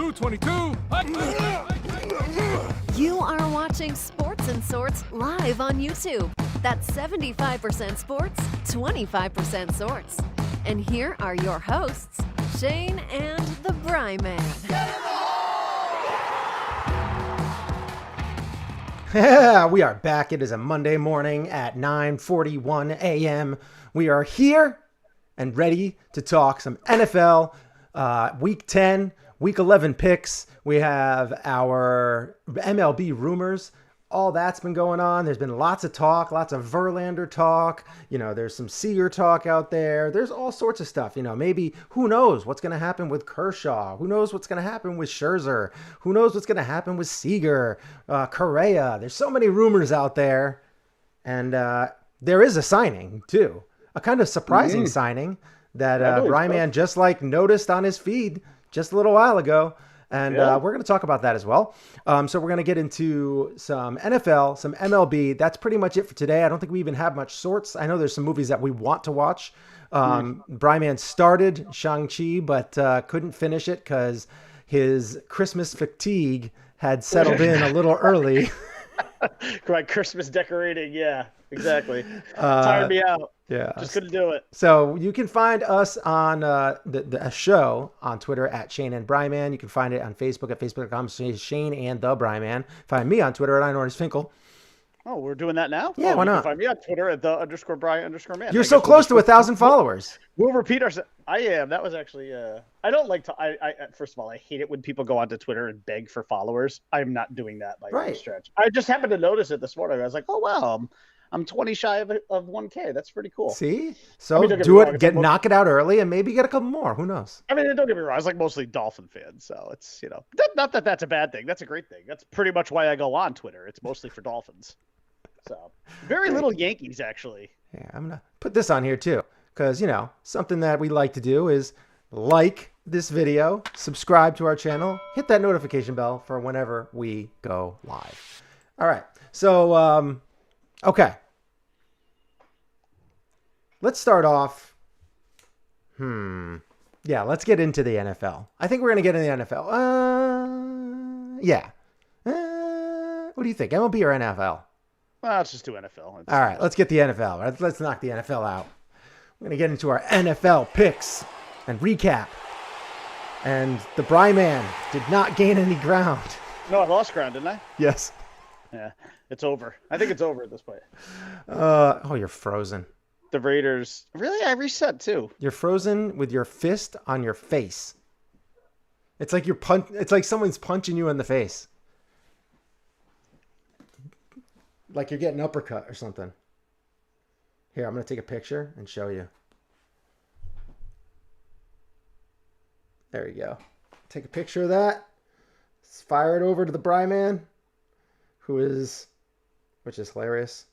Blue 22. You are watching Sports and Sorts live on YouTube. That's 75% sports, 25% sorts. And here are your hosts, Shane and the Bry Man. We are back. It is a Monday morning at 9:41 a.m. We are here and ready to talk some NFL, Week 10, Week 11 picks. We have our MLB rumors. All that's been going on. There's been lots of talk, lots of Verlander talk. You know, there's some Seager talk out there. There's all sorts of stuff. You know, maybe who knows what's going to happen with Kershaw? Who knows what's going to happen with Scherzer? Who knows what's going to happen with Seager, Correa? There's so many rumors out there. And there is a signing, too. A kind of surprising signing that Bryman just noticed on his feed just a little while ago. And we're going to talk about that as well. So we're going to get into some NFL, some MLB. That's pretty much it for today. I don't think we even have much sorts. I know there's some movies that we want to watch. Bryman started Shang-Chi, but couldn't finish it because his Christmas fatigue had settled in a little early. Right, Christmas decorating. Yeah, exactly. Tired me out. Yeah, just couldn't do it. So you can find us on the show on Twitter at Shane and Bryman. You can find it on Facebook at facebook.com/Shane and the Bryman. Find me on Twitter at _Finkel. Oh, we're doing that now? Yeah, why not? You can find me on Twitter at _Bry_man. You're so close to 1,000 followers. We'll repeat ourselves. I am. That was actually. I don't like to. I first of all, I hate it when people go onto Twitter and beg for followers. I'm not doing that by any stretch. I just happened to notice it this morning. I was like, oh wow. I'm 20 shy of 1K. That's pretty cool. See? So knock it out early and maybe get a couple more. Who knows? I mean, don't get me wrong. I was mostly Dolphin fans. So it's, not that that's a bad thing. That's a great thing. That's pretty much why I go on Twitter. It's mostly for Dolphins. So very little Yankees, actually. Yeah, I'm going to put this on here too. Because, something that we like to do is like this video, subscribe to our channel, hit that notification bell for whenever we go live. All right. So, okay. Let's start off. Yeah, let's get into the NFL. I think we're going to get into the NFL. Yeah. What do you think? MLB or NFL? Well, let's just do NFL. All right, let's get the NFL. Let's knock the NFL out. We're going to get into our NFL picks and recap. And the Bryman did not gain any ground. No, I lost ground, didn't I? Yes. Yeah, it's over. I think it's over at this point. Oh, you're frozen. The Raiders. Really? I reset too. You're frozen with your fist on your face. It's like it's like someone's punching you in the face. Like you're getting uppercut or something. Here, I'm going to take a picture and show you. There you go. Take a picture of that. Let's fire it over to the Bryman, which is hilarious.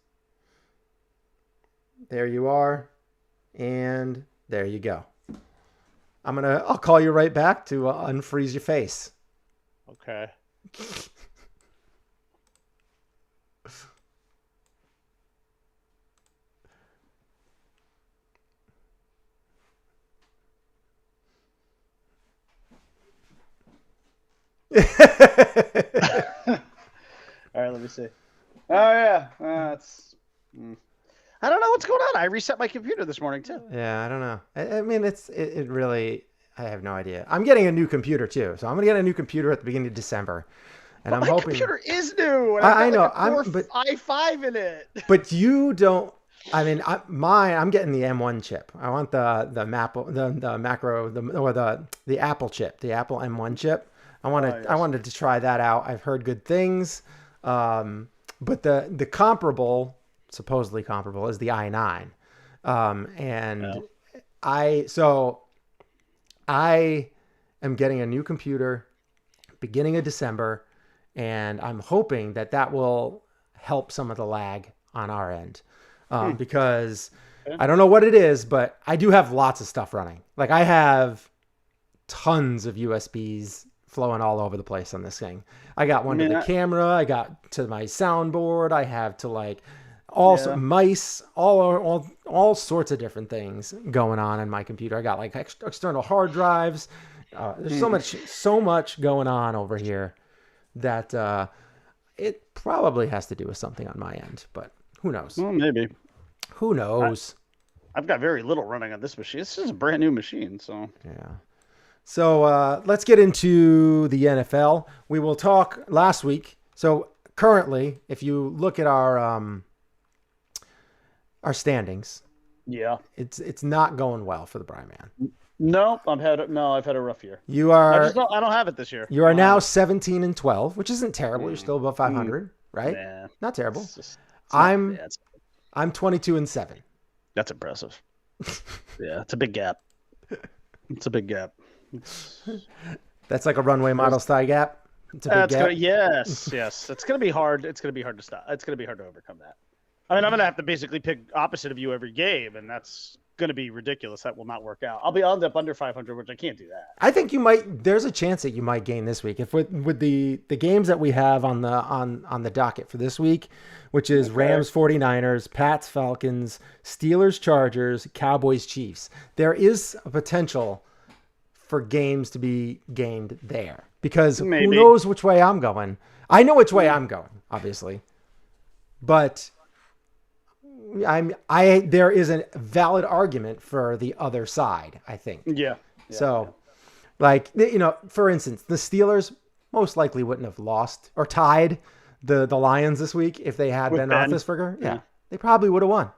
There you are. And there you go. I'll call you right back to unfreeze your face. Okay. All right, let me see. Oh yeah, I don't know what's going on. I reset my computer this morning too. Yeah, I don't know. I mean, it really. I have no idea. I'm getting a new computer too, so I'm gonna get a new computer at the beginning of December, and I'm hoping. My computer is new. And I know. I'm i5 in it. But you don't. I mean, I'm getting the M1 chip. I want the Apple chip, the Apple M1 chip. I wanted to try that out. I've heard good things. But the comparable, supposedly comparable, is the i9. I am getting a new computer beginning of December, and I'm hoping that will help some of the lag on our end. Because I don't know what it is, but I do have lots of stuff running. Like I have tons of USBs flowing all over the place on this thing. I got one to the camera. I got to my soundboard. I have to mice, all sorts of different things going on in my computer. I got external hard drives There's so much going on over here that it probably has to do with something on my end, but who knows? Well, maybe. Who knows? I've got very little running on this machine. This is a brand new machine, so. Yeah. So let's get into the NFL. We will talk last week. So currently, if you look at our standings, it's not going well for the Bryman. No, I've had a rough year. I don't have it this year. You are now 17-12, which isn't terrible. You're still above 500, right? Nah, not terrible. I'm 22-7. That's impressive. Yeah, it's a big gap. It's a big gap. That's like a runway model style gap. It's a big gap. Yes. It's going to be hard. It's going to be hard to stop. It's going to be hard to overcome that. I mean, I'm going to have to basically pick opposite of you every game, and that's going to be ridiculous. That will not work out. I'll end up under 500, which I can't do that. I think you might. There's a chance that you might gain this week if with the games that we have on the docket for this week, which is Rams 49ers, Pats Falcons, Steelers Chargers, Cowboys Chiefs. There is a potential for games to be gained there because who knows which way I'm going. I know which way I'm going, obviously, but there is a valid argument for the other side, I think. Like, for instance, the Steelers most likely wouldn't have lost or tied the Lions this week if they had Ben Roethlisberger. Yeah, they probably would have won.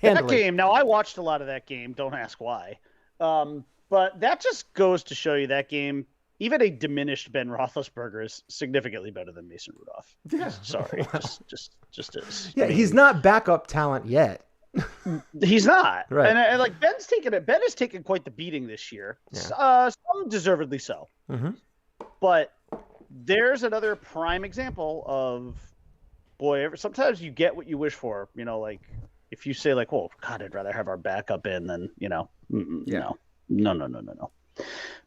That game. Now, I watched a lot of that game. Don't ask why. But that just goes to show you that game, even a diminished Ben Roethlisberger is significantly better than Mason Rudolph. Yeah. Sorry. Just is. Yeah, he's not backup talent yet. He's not. Right. And like Ben has taken quite the beating this year. Yeah. Some deservedly so. Mm-hmm. But there's another prime example of, sometimes you get what you wish for. Like if you say like, well, God, I'd rather have our backup in than, No.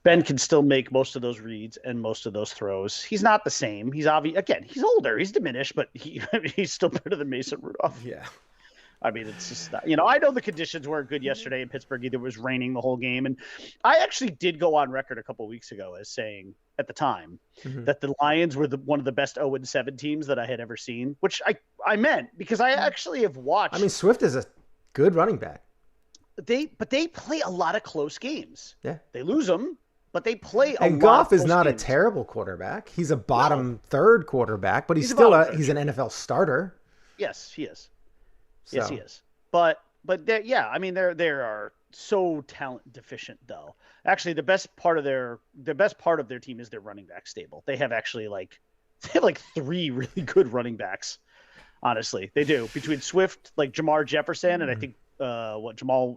Ben can still make most of those reads and most of those throws. He's not the same. He's he's older. He's diminished, but he's still better than Mason Rudolph. Yeah. I mean, it's just not, I know the conditions weren't good yesterday in Pittsburgh. Either was raining the whole game. And I actually did go on record a couple of weeks ago as saying at the time that the Lions were one of the best 0-7 teams that I had ever seen, which I meant because I actually have watched. I mean, Swift is a good running back. They play a lot of close games. Yeah. They lose them, but they play a lot. And Goff is not games. A terrible quarterback. He's a bottom third quarterback, but he's still he's an NFL starter. Yes, he is. So. Yes, he is. But they are so talent deficient though. Actually, the best part of their team is their running back stable. They have three really good running backs. Honestly, they do. Between Swift, like Jamar Jefferson, and I think Jamal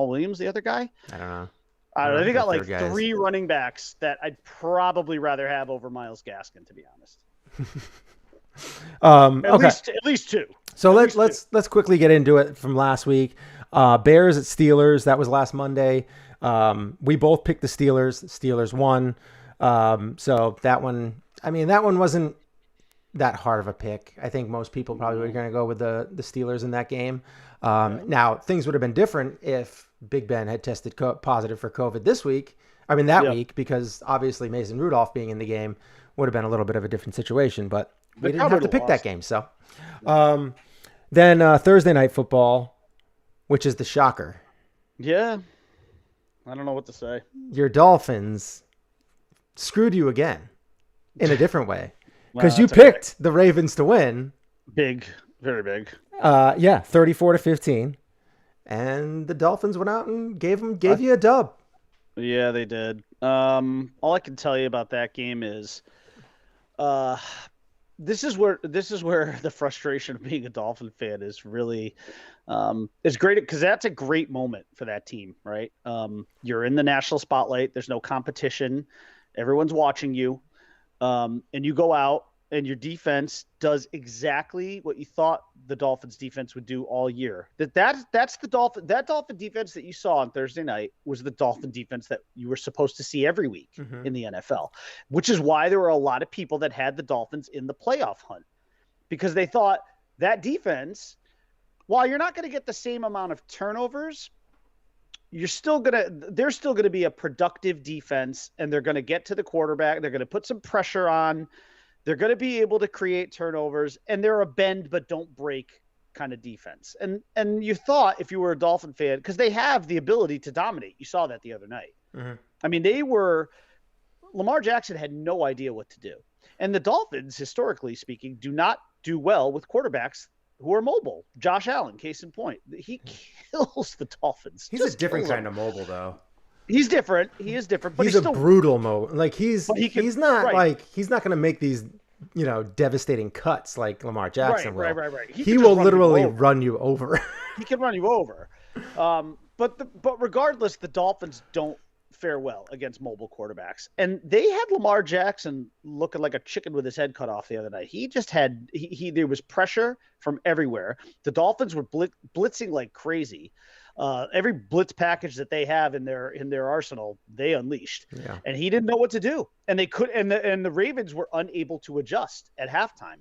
Williams, the other guy? I don't know. I don't know. They got like three running backs that I'd probably rather have over Myles Gaskin, to be honest. At least two. So let's quickly get into it from last week. Bears at Steelers. That was last Monday. We both picked the Steelers. Steelers won. So that one wasn't that hard of a pick. I think most people probably were going to go with the Steelers in that game. Now things would have been different if Big Ben had tested positive for COVID that week, because obviously Mason Rudolph being in the game would have been a little bit of a different situation, but we didn't have to pick that game. So then Thursday night football, which is the shocker. Yeah. I don't know what to say. Your Dolphins screwed you again in a different way, because you picked the Ravens to win. Big, very big. 34-15. And the Dolphins went out and gave you a dub. Yeah, they did. All I can tell you about that game is this is where the frustration of being a Dolphin fan is really is great, because that's a great moment for that team, right? You're in the national spotlight. There's no competition. Everyone's watching you. And you go out and your defense does exactly what you thought the Dolphins defense would do all year. That's the Dolphin. That Dolphin defense that you saw on Thursday night was the Dolphin defense that you were supposed to see every week in the NFL, which is why there were a lot of people that had the Dolphins in the playoff hunt, because they thought that defense, while you're not going to get the same amount of turnovers, they're still gonna be a productive defense, and they're gonna get to the quarterback. They're gonna put some pressure on. They're gonna be able to create turnovers, and they're a bend but don't break kind of defense. And you thought, if you were a Dolphin fan, because they have the ability to dominate. You saw that the other night. Mm-hmm. I mean, Lamar Jackson had no idea what to do. And the Dolphins, historically speaking, do not do well with quarterbacks who are mobile. Josh Allen, case in point. He kills the Dolphins. He's a different kind of mobile, though. He's different. He is different. But he's still brutal mobile. Like he's not right. He's not going to make these devastating cuts like Lamar Jackson will. Right. He will literally run you over. He can run you over. But regardless, the Dolphins don't fare well against mobile quarterbacks. And they had Lamar Jackson looking like a chicken with his head cut off the other night. He just had there was pressure from everywhere. The Dolphins were blitzing like crazy. Every blitz package that they have in their arsenal, they unleashed. Yeah. And he didn't know what to do. And they could and the Ravens were unable to adjust at halftime.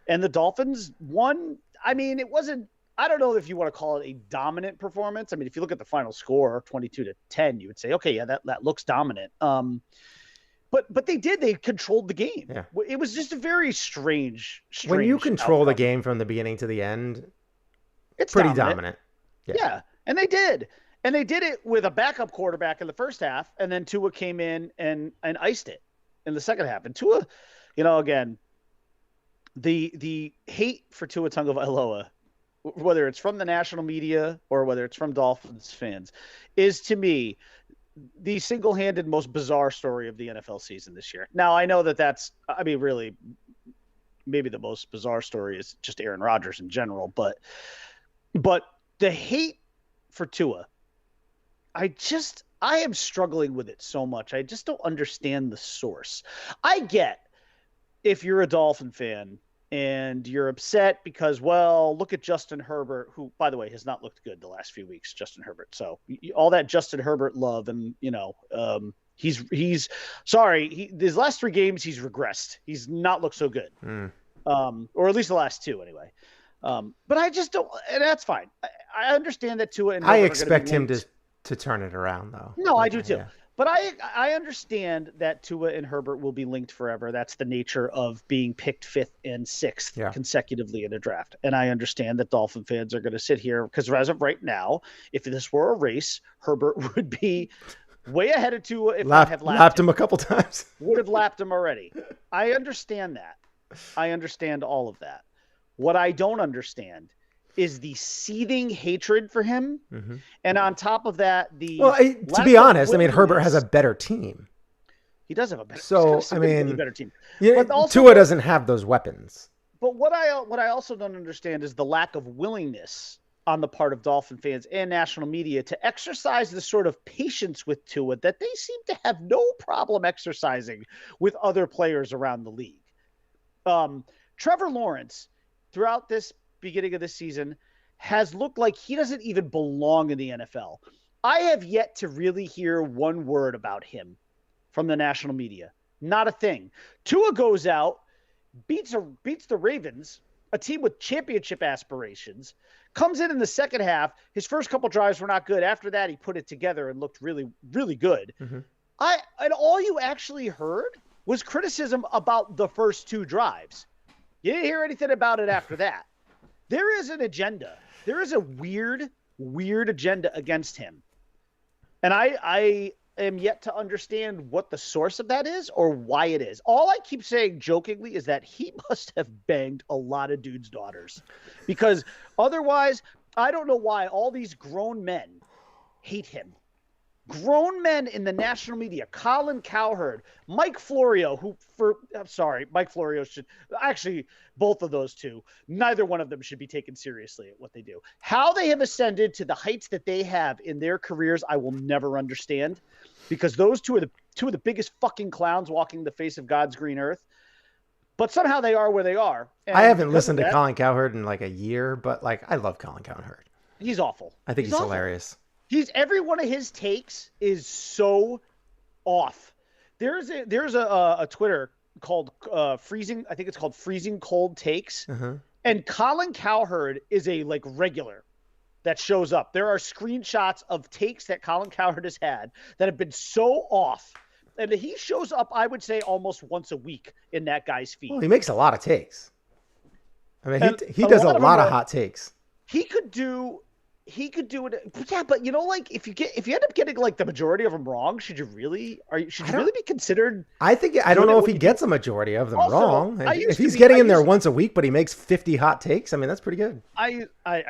And the Dolphins won. I mean, it wasn't, I don't know if you want to call it a dominant performance. I mean, if you look at the final score, 22-10, you would say, okay, yeah, that looks dominant. But they controlled the game. Yeah. It was just a very strange when you control the game from the beginning to the end, it's pretty dominant. Yeah. And they did. And they did it with a backup quarterback in the first half, and then Tua came in and iced it in the second half. And Tua, again, the hate for Tua Tagovailoa, whether it's from the national media or whether it's from Dolphins fans, is to me the single-handed most bizarre story of the NFL season this year. Now, I know that's, I mean, really, maybe the most bizarre story is just Aaron Rodgers in general, but the hate for Tua, I am struggling with it so much. I just don't understand the source. I get if you're a Dolphin fan and you're upset because, well, look at Justin Herbert, who, by the way, has not looked good the last few weeks, Justin Herbert. So all that Justin Herbert love, and, he's sorry. His last 3 games, he's regressed. He's not looked so good. Or at least the last 2 anyway. But I just don't, and that's fine. I understand that Tua and Herbert I expect him to turn it around, though. No, I do too. Yeah. But I understand that Tua and Herbert will be linked forever. That's the nature of being picked 5th and 6th consecutively in a draft. And I understand that Dolphin fans are going to sit here because as of right now, if this were a race, Herbert would be way ahead of Tua if not have lapped him a couple times. Would have lapped him already. I understand that. I understand all of that. What I don't understand is the seething hatred for him. Mm-hmm. And on top of that, to be honest, I mean, Herbert has a better team. He does have a better better team. Yeah, but also, Tua doesn't have those weapons. But what I also don't understand is the lack of willingness on the part of Dolphin fans and national media to exercise the sort of patience with Tua that they seem to have no problem exercising with other players around the league. Trevor Lawrence, throughout this beginning of this season, has looked like he doesn't even belong in the NFL. I have yet to really hear one word about him from the national media. Not a thing. Tua goes out, beats the Ravens, a team with championship aspirations, comes in the second half. His first couple drives were not good. After that, he put it together and looked really, really good. Mm-hmm. And all you actually heard was criticism about the first 2 drives. You didn't hear anything about it after that. There is an agenda. There is a weird agenda against him. And I am yet to understand what the source of that is or why it is. All I keep saying jokingly is that he must have banged a lot of dudes' daughters. Because otherwise, I don't know why all these grown men hate him. Grown men in the national media, Colin Cowherd, Mike Florio, Mike Florio should actually, both of those two, neither one of them should be taken seriously at what they do. How they have ascended to the heights that they have in their careers, I will never understand, because those two are the biggest fucking clowns walking the face of God's green earth. But somehow they are where they are. And I haven't listened to Colin Cowherd in like a year, but I love Colin Cowherd. He's awful. I think he's hilarious. Every one of his takes is so off. There's a Twitter called Freezing. I think it's called Freezing Cold Takes. Uh-huh. And Colin Cowherd is a regular that shows up. There are screenshots of takes that Colin Cowherd has had that have been so off. And he shows up, I would say, almost once a week in that guy's feed. Well, he makes a lot of takes. I mean, he does a lot of hot takes. He could do it. Yeah, but like if you end up getting like the majority of them wrong, should you really be considered? I don't know if he gets a majority of them wrong. If he's getting in there once a week, but he makes 50 hot takes, I mean, that's pretty good. I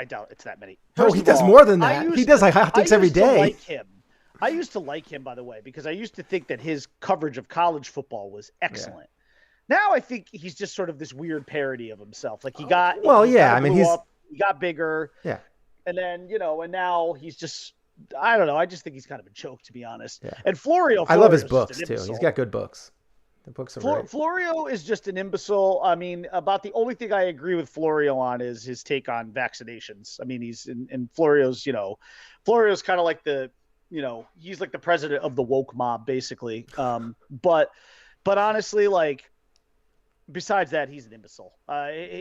doubt it's that many. No, he does more than that. He does like hot takes every day. I used to like him, by the way, because I used to think that his coverage of college football was excellent. Yeah. Now I think he's just sort of this weird parody of himself. Like he got he got bigger. Yeah. And then, and now he's just, I don't know. I just think he's kind of a joke, to be honest. Yeah. And Florio I love his books, too. He's got good books. The books are great. Florio is just an imbecile. I mean, about the only thing I agree with Florio on is his take on vaccinations. I mean, he's in Florio's, Florio's kind of like he's like the president of the woke mob, basically. But honestly, like, besides that, he's an imbecile.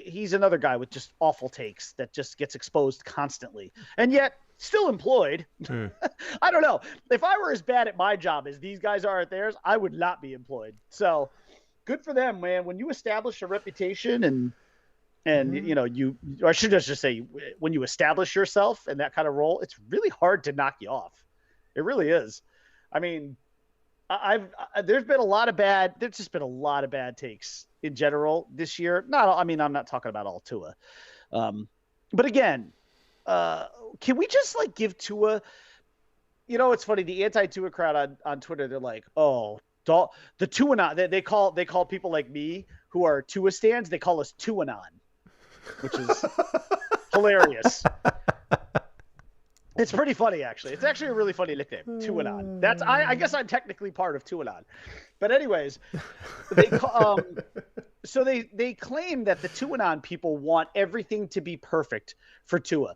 He's another guy with just awful takes that just gets exposed constantly, and yet still employed. I don't know. If I were as bad at my job as these guys are at theirs, I would not be employed. So good for them, man. When you establish a reputation I should just say, when you establish yourself in that kind of role, it's really hard to knock you off. It really is. I mean, there's just been a lot of bad takes in general this year. I'm not talking about all Tua. But again, can we just like give Tua, it's funny, the anti-Tua crowd on Twitter, they're like, oh, the Tuanon, they call people like me who are Tua stands, they call us Tuanon, which is hilarious. It's pretty funny, actually. It's actually a really funny nickname, Tuanon. That's I guess I'm technically part of Tuanon. But anyways, so they claim that the Tuanon people want everything to be perfect for Tua.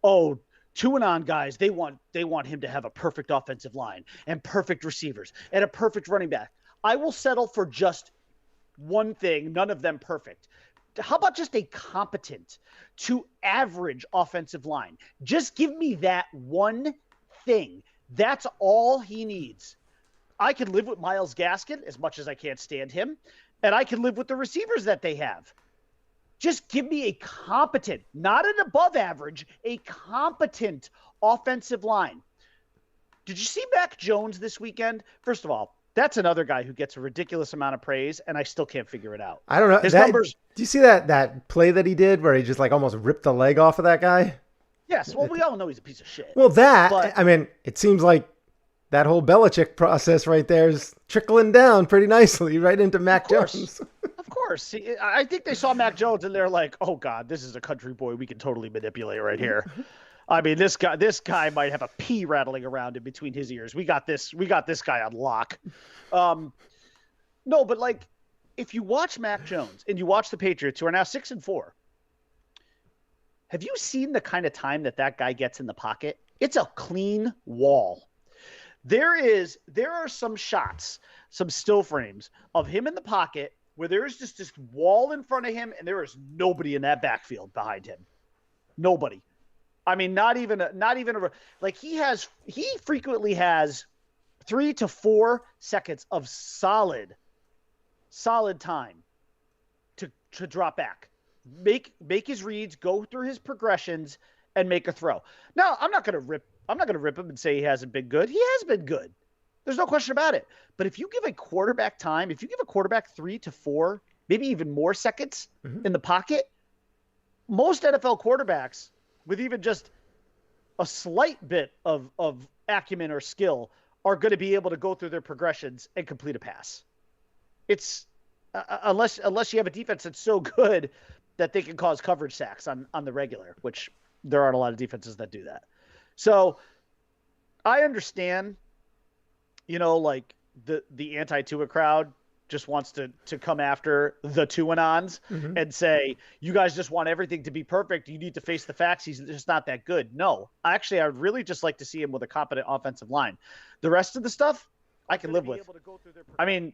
Oh, Tuanon guys, they want him to have a perfect offensive line and perfect receivers and a perfect running back. I will settle for just one thing, none of them perfect. How about just a competent to average offensive line? Just give me that one thing. That's all he needs. I can live with Myles Gaskin as much as I can't stand him, and I can live with the receivers that they have. Just give me a competent, not an above average, a competent offensive line. Did you see Mac Jones this weekend? First of all, that's another guy who gets a ridiculous amount of praise, and I still can't figure it out. I don't know. His numbers. Do you see that play that he did where he just like almost ripped the leg off of that guy? Yes. Well, we all know he's a piece of shit. Well, I mean, it seems like that whole Belichick process right there is trickling down pretty nicely right into Mac Jones. Of course. I think they saw Mac Jones and they're like, oh, God, this is a country boy we can totally manipulate right here. I mean, this guy might have a pea rattling around in between his ears. We got this guy on lock. No, but like, if you watch Mac Jones and you watch the Patriots, who are now 6-4, have you seen the kind of time that guy gets in the pocket? It's a clean wall. There are some shots, some still frames of him in the pocket where there is just this wall in front of him and there is nobody in that backfield behind him. Nobody. I mean, not even like he frequently has 3 to 4 seconds of solid time to drop back, make his reads, go through his progressions, and make a throw. Now, I'm not gonna rip him and say he hasn't been good. He has been good. There's no question about it. But if you give a quarterback 3 to 4, maybe even more seconds in the pocket, most NFL quarterbacks with even just a slight bit of acumen or skill are going to be able to go through their progressions and complete a pass. It's unless you have a defense that's so good that they can cause coverage sacks on the regular, which there aren't a lot of defenses that do that. So I understand, like the anti-Tua crowd just wants to come after the Tuanons and say, you guys just want everything to be perfect. You need to face the facts. He's just not that good. No, actually, I would really just like to see him with a competent offensive line. The rest of the stuff I can live with. I mean,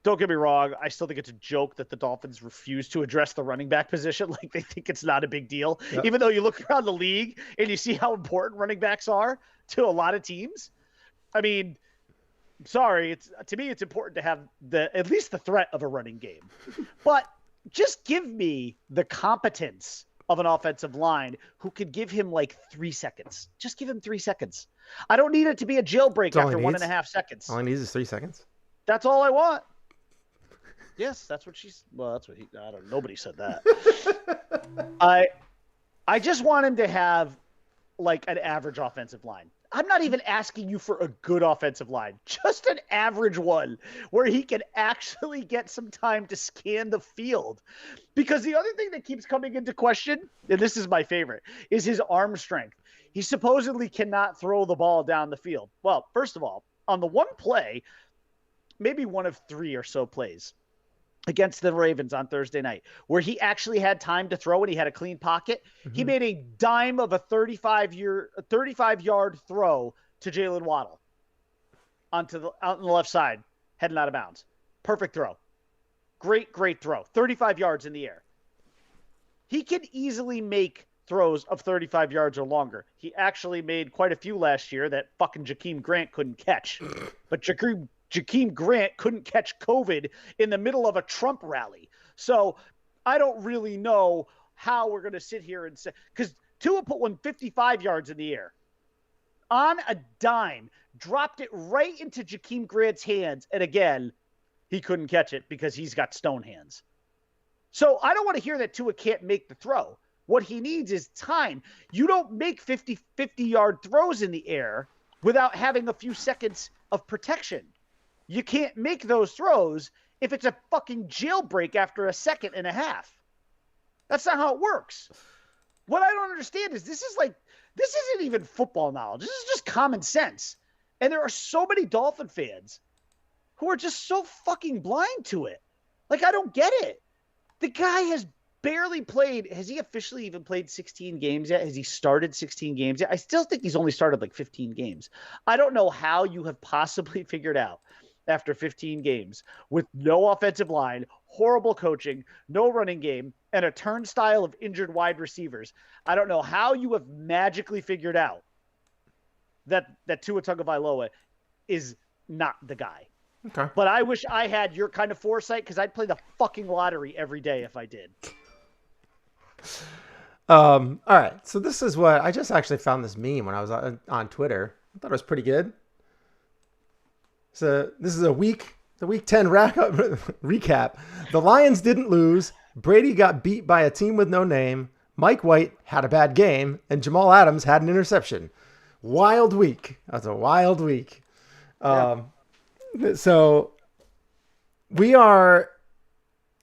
don't get me wrong. I still think it's a joke that the Dolphins refuse to address the running back position. Like they think it's not a big deal, even though you look around the league and you see how important running backs are to a lot of teams. I mean, sorry, to me, it's important to have at least the threat of a running game, but just give me the competence of an offensive line who could give him like 3 seconds. Just give him 3 seconds. I don't need it to be a jailbreak after 1.5 seconds. All he needs is 3 seconds. That's all I want. Yes, that's what she's. Well, that's what I don't. Nobody said that. I just want him to have like an average offensive line. I'm not even asking you for a good offensive line, just an average one where he can actually get some time to scan the field. Because the other thing that keeps coming into question, and this is my favorite, is his arm strength. He supposedly cannot throw the ball down the field. Well, first of all, on the one play, maybe one of 3 or so plays against the Ravens on Thursday night, where he actually had time to throw and he had a clean pocket. He made a dime of a 35-yard throw to Jalen Waddle out on the left side, heading out of bounds. Perfect throw. Great throw. 35 yards in the air. He can easily make throws of 35 yards or longer. He actually made quite a few last year that fucking Jakeem Grant couldn't catch. But Jakeem Grant couldn't catch COVID in the middle of a Trump rally. So I don't really know how we're going to sit here and say, because Tua put 155 yards in the air on a dime, dropped it right into Jakeem Grant's hands. And again, he couldn't catch it because he's got stone hands. So I don't want to hear that Tua can't make the throw. What he needs is time. You don't make 50-yard throws in the air without having a few seconds of protection. You can't make those throws if it's a fucking jailbreak after 1.5 seconds. That's not how it works. What I don't understand is this isn't even football knowledge. This is just common sense. And there are so many Dolphin fans who are just so fucking blind to it. Like, I don't get it. The guy has barely played. Has he officially even played 16 games yet? Has he started 16 games yet? I still think he's only started like 15 games. I don't know how you have possibly figured out after 15 games with no offensive line, horrible coaching, no running game, and a turnstile of injured wide receivers. I don't know how you have magically figured out that Tua Tagovailoa is not the guy. Okay. But I wish I had your kind of foresight because I'd play the fucking lottery every day if I did. All right. So this is what I just actually found this meme when I was on Twitter. I thought it was pretty good. So this is the week 10 recap. The Lions didn't lose. Brady got beat by a team with no name. Mike White had a bad game, and Jamal Adams had an interception. Wild week. That's a wild week. Yeah. So we are.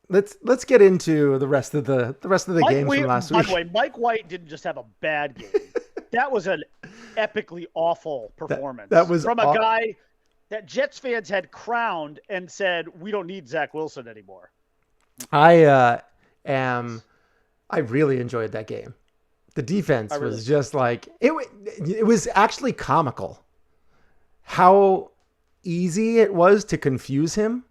Let's get into the rest of the games from last week. By the way, Mike White didn't just have a bad game. That was an epically awful performance. That was from a guy that Jets fans had crowned and said, "We don't need Zach Wilson anymore." I really enjoyed that game. The defense was just like it was actually comical how easy it was to confuse him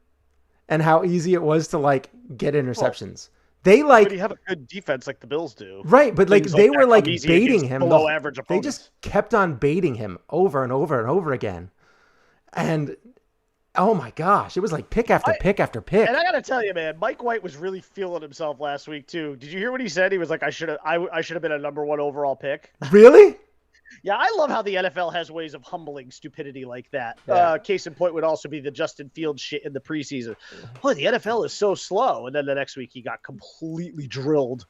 and how easy it was to like get interceptions. But you have a good defense like the Bills do. Right, but like they were like baiting him. Below average opponents. They just kept on baiting him over and over and over again. And oh my gosh, it was like pick after pick after pick. And I got to tell you, man, Mike White was really feeling himself last week too. Did you hear what he said? He was like, I should have been a number 1 overall pick. Really? Yeah, I love how the NFL has ways of humbling stupidity like that. Yeah. Case in point would also be the Justin Fields shit in the preseason. Boy, the NFL is so slow. And then the next week he got completely drilled.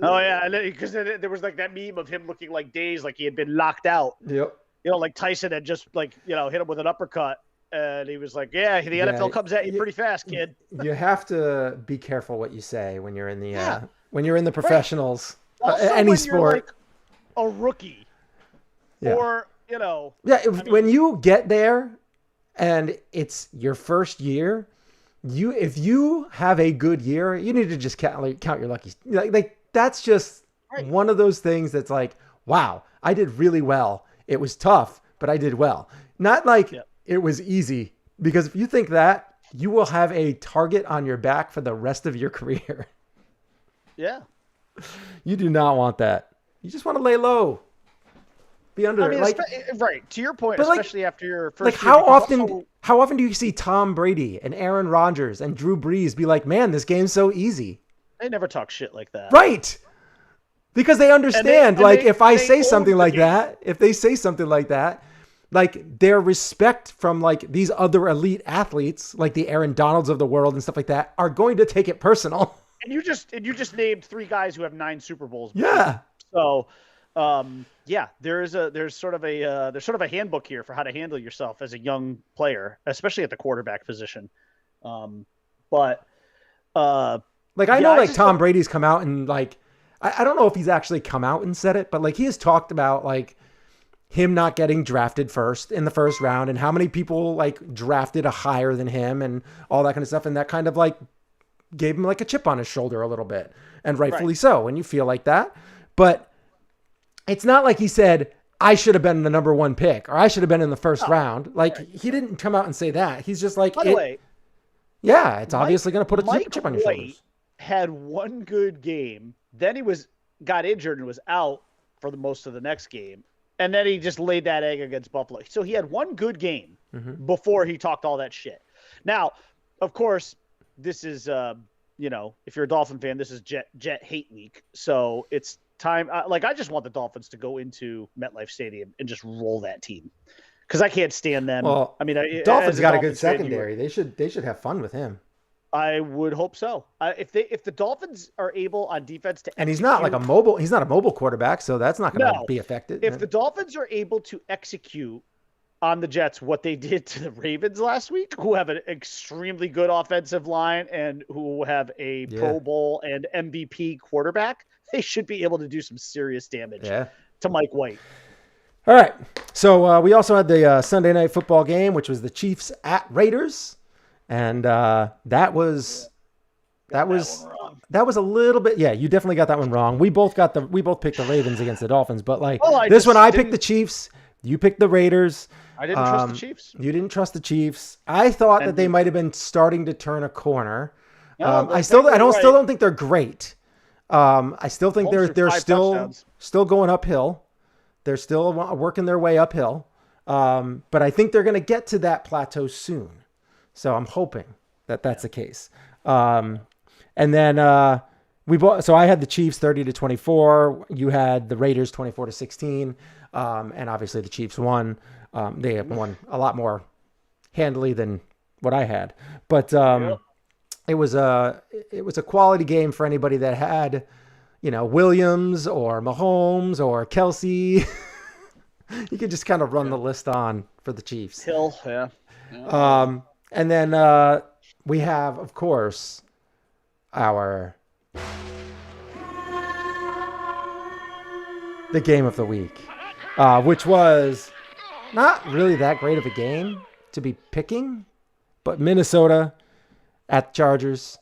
Oh, yeah, because there was like that meme of him looking like dazed, like he had been knocked out. Yep. You know, like Tyson had just like, hit him with an uppercut. And he was like, yeah, the NFL comes at you pretty fast, kid. You have to be careful what you say when you're in the professionals, also, any when sport. You're like a rookie. Yeah. Or, when you get there and it's your first year, if you have a good year, you need to just count your lucky. Like that's just one of those things that's like, wow, I did really well. It was tough, but I did well. Not like it was easy, because if you think that, you will have a target on your back for the rest of your career. Yeah. You do not want that. You just want to lay low. Be under. I mean, right. To your point, especially after your first year. How often do you see Tom Brady and Aaron Rodgers and Drew Brees be like, man, this game's so easy? They never talk shit like that. Right. Because they understand, if I say something like that, if they say something like that, like their respect from like these other elite athletes, like the Aaron Donalds of the world and stuff like that, are going to take it personal. And you just named 3 guys who have 9 Super Bowls. Yeah. So, there's sort of a handbook here for how to handle yourself as a young player, especially at the quarterback position. I know Tom Brady's come out and like, I don't know if he's actually come out and said it, but like he has talked about like him not getting drafted first in the first round and how many people like drafted a higher than him and all that kind of stuff. And that kind of like gave him like a chip on his shoulder a little bit, and rightfully so. And you feel like that, but it's not like he said, I should have been the number 1 pick or I should have been in the first round. Like he didn't come out and say that. He's just like, it's obviously going to put a chip on your shoulders. Had one good game. Then he got injured and was out for the most of the next game. And then he just laid that egg against Buffalo. So he had one good game before he talked all that shit. Now, of course, this is, if you're a Dolphin fan, this is Jet Hate Week. So it's time. I just want the Dolphins to go into MetLife Stadium and just roll that team. Because I can't stand them. Well, Dolphins got a good secondary. They should have fun with him. I would hope so. If the Dolphins are able on defense to, and he's not a mobile quarterback, so that's not going to be affected. If the Dolphins are able to execute on the Jets what they did to the Ravens last week, who have an extremely good offensive line and who have a Pro Bowl and MVP quarterback, they should be able to do some serious damage to Mike White. All right. So we also had the Sunday night football game, which was the Chiefs at Raiders. And that was a little bit. Yeah, you definitely got that one wrong. We both picked the Ravens against the Dolphins, but I picked the Chiefs. You picked the Raiders. I didn't trust the Chiefs. You didn't trust the Chiefs. I thought that they might have been starting to turn a corner. I still don't think they're great. I still think they're still going uphill. They're still working their way uphill. But I think they're going to get to that plateau soon. So I'm hoping that that's the case. And then so I had the Chiefs 30-24. You had the Raiders 24-16. And obviously the Chiefs won. They have won a lot more handily than what I had. But it was a quality game for anybody that had, Williams or Mahomes or Kelsey. You could just kind of run the list on for the Chiefs. Hill, yeah. And then we have, of course, the game of the week, which was not really that great of a game to be picking, but Minnesota at the Chargers.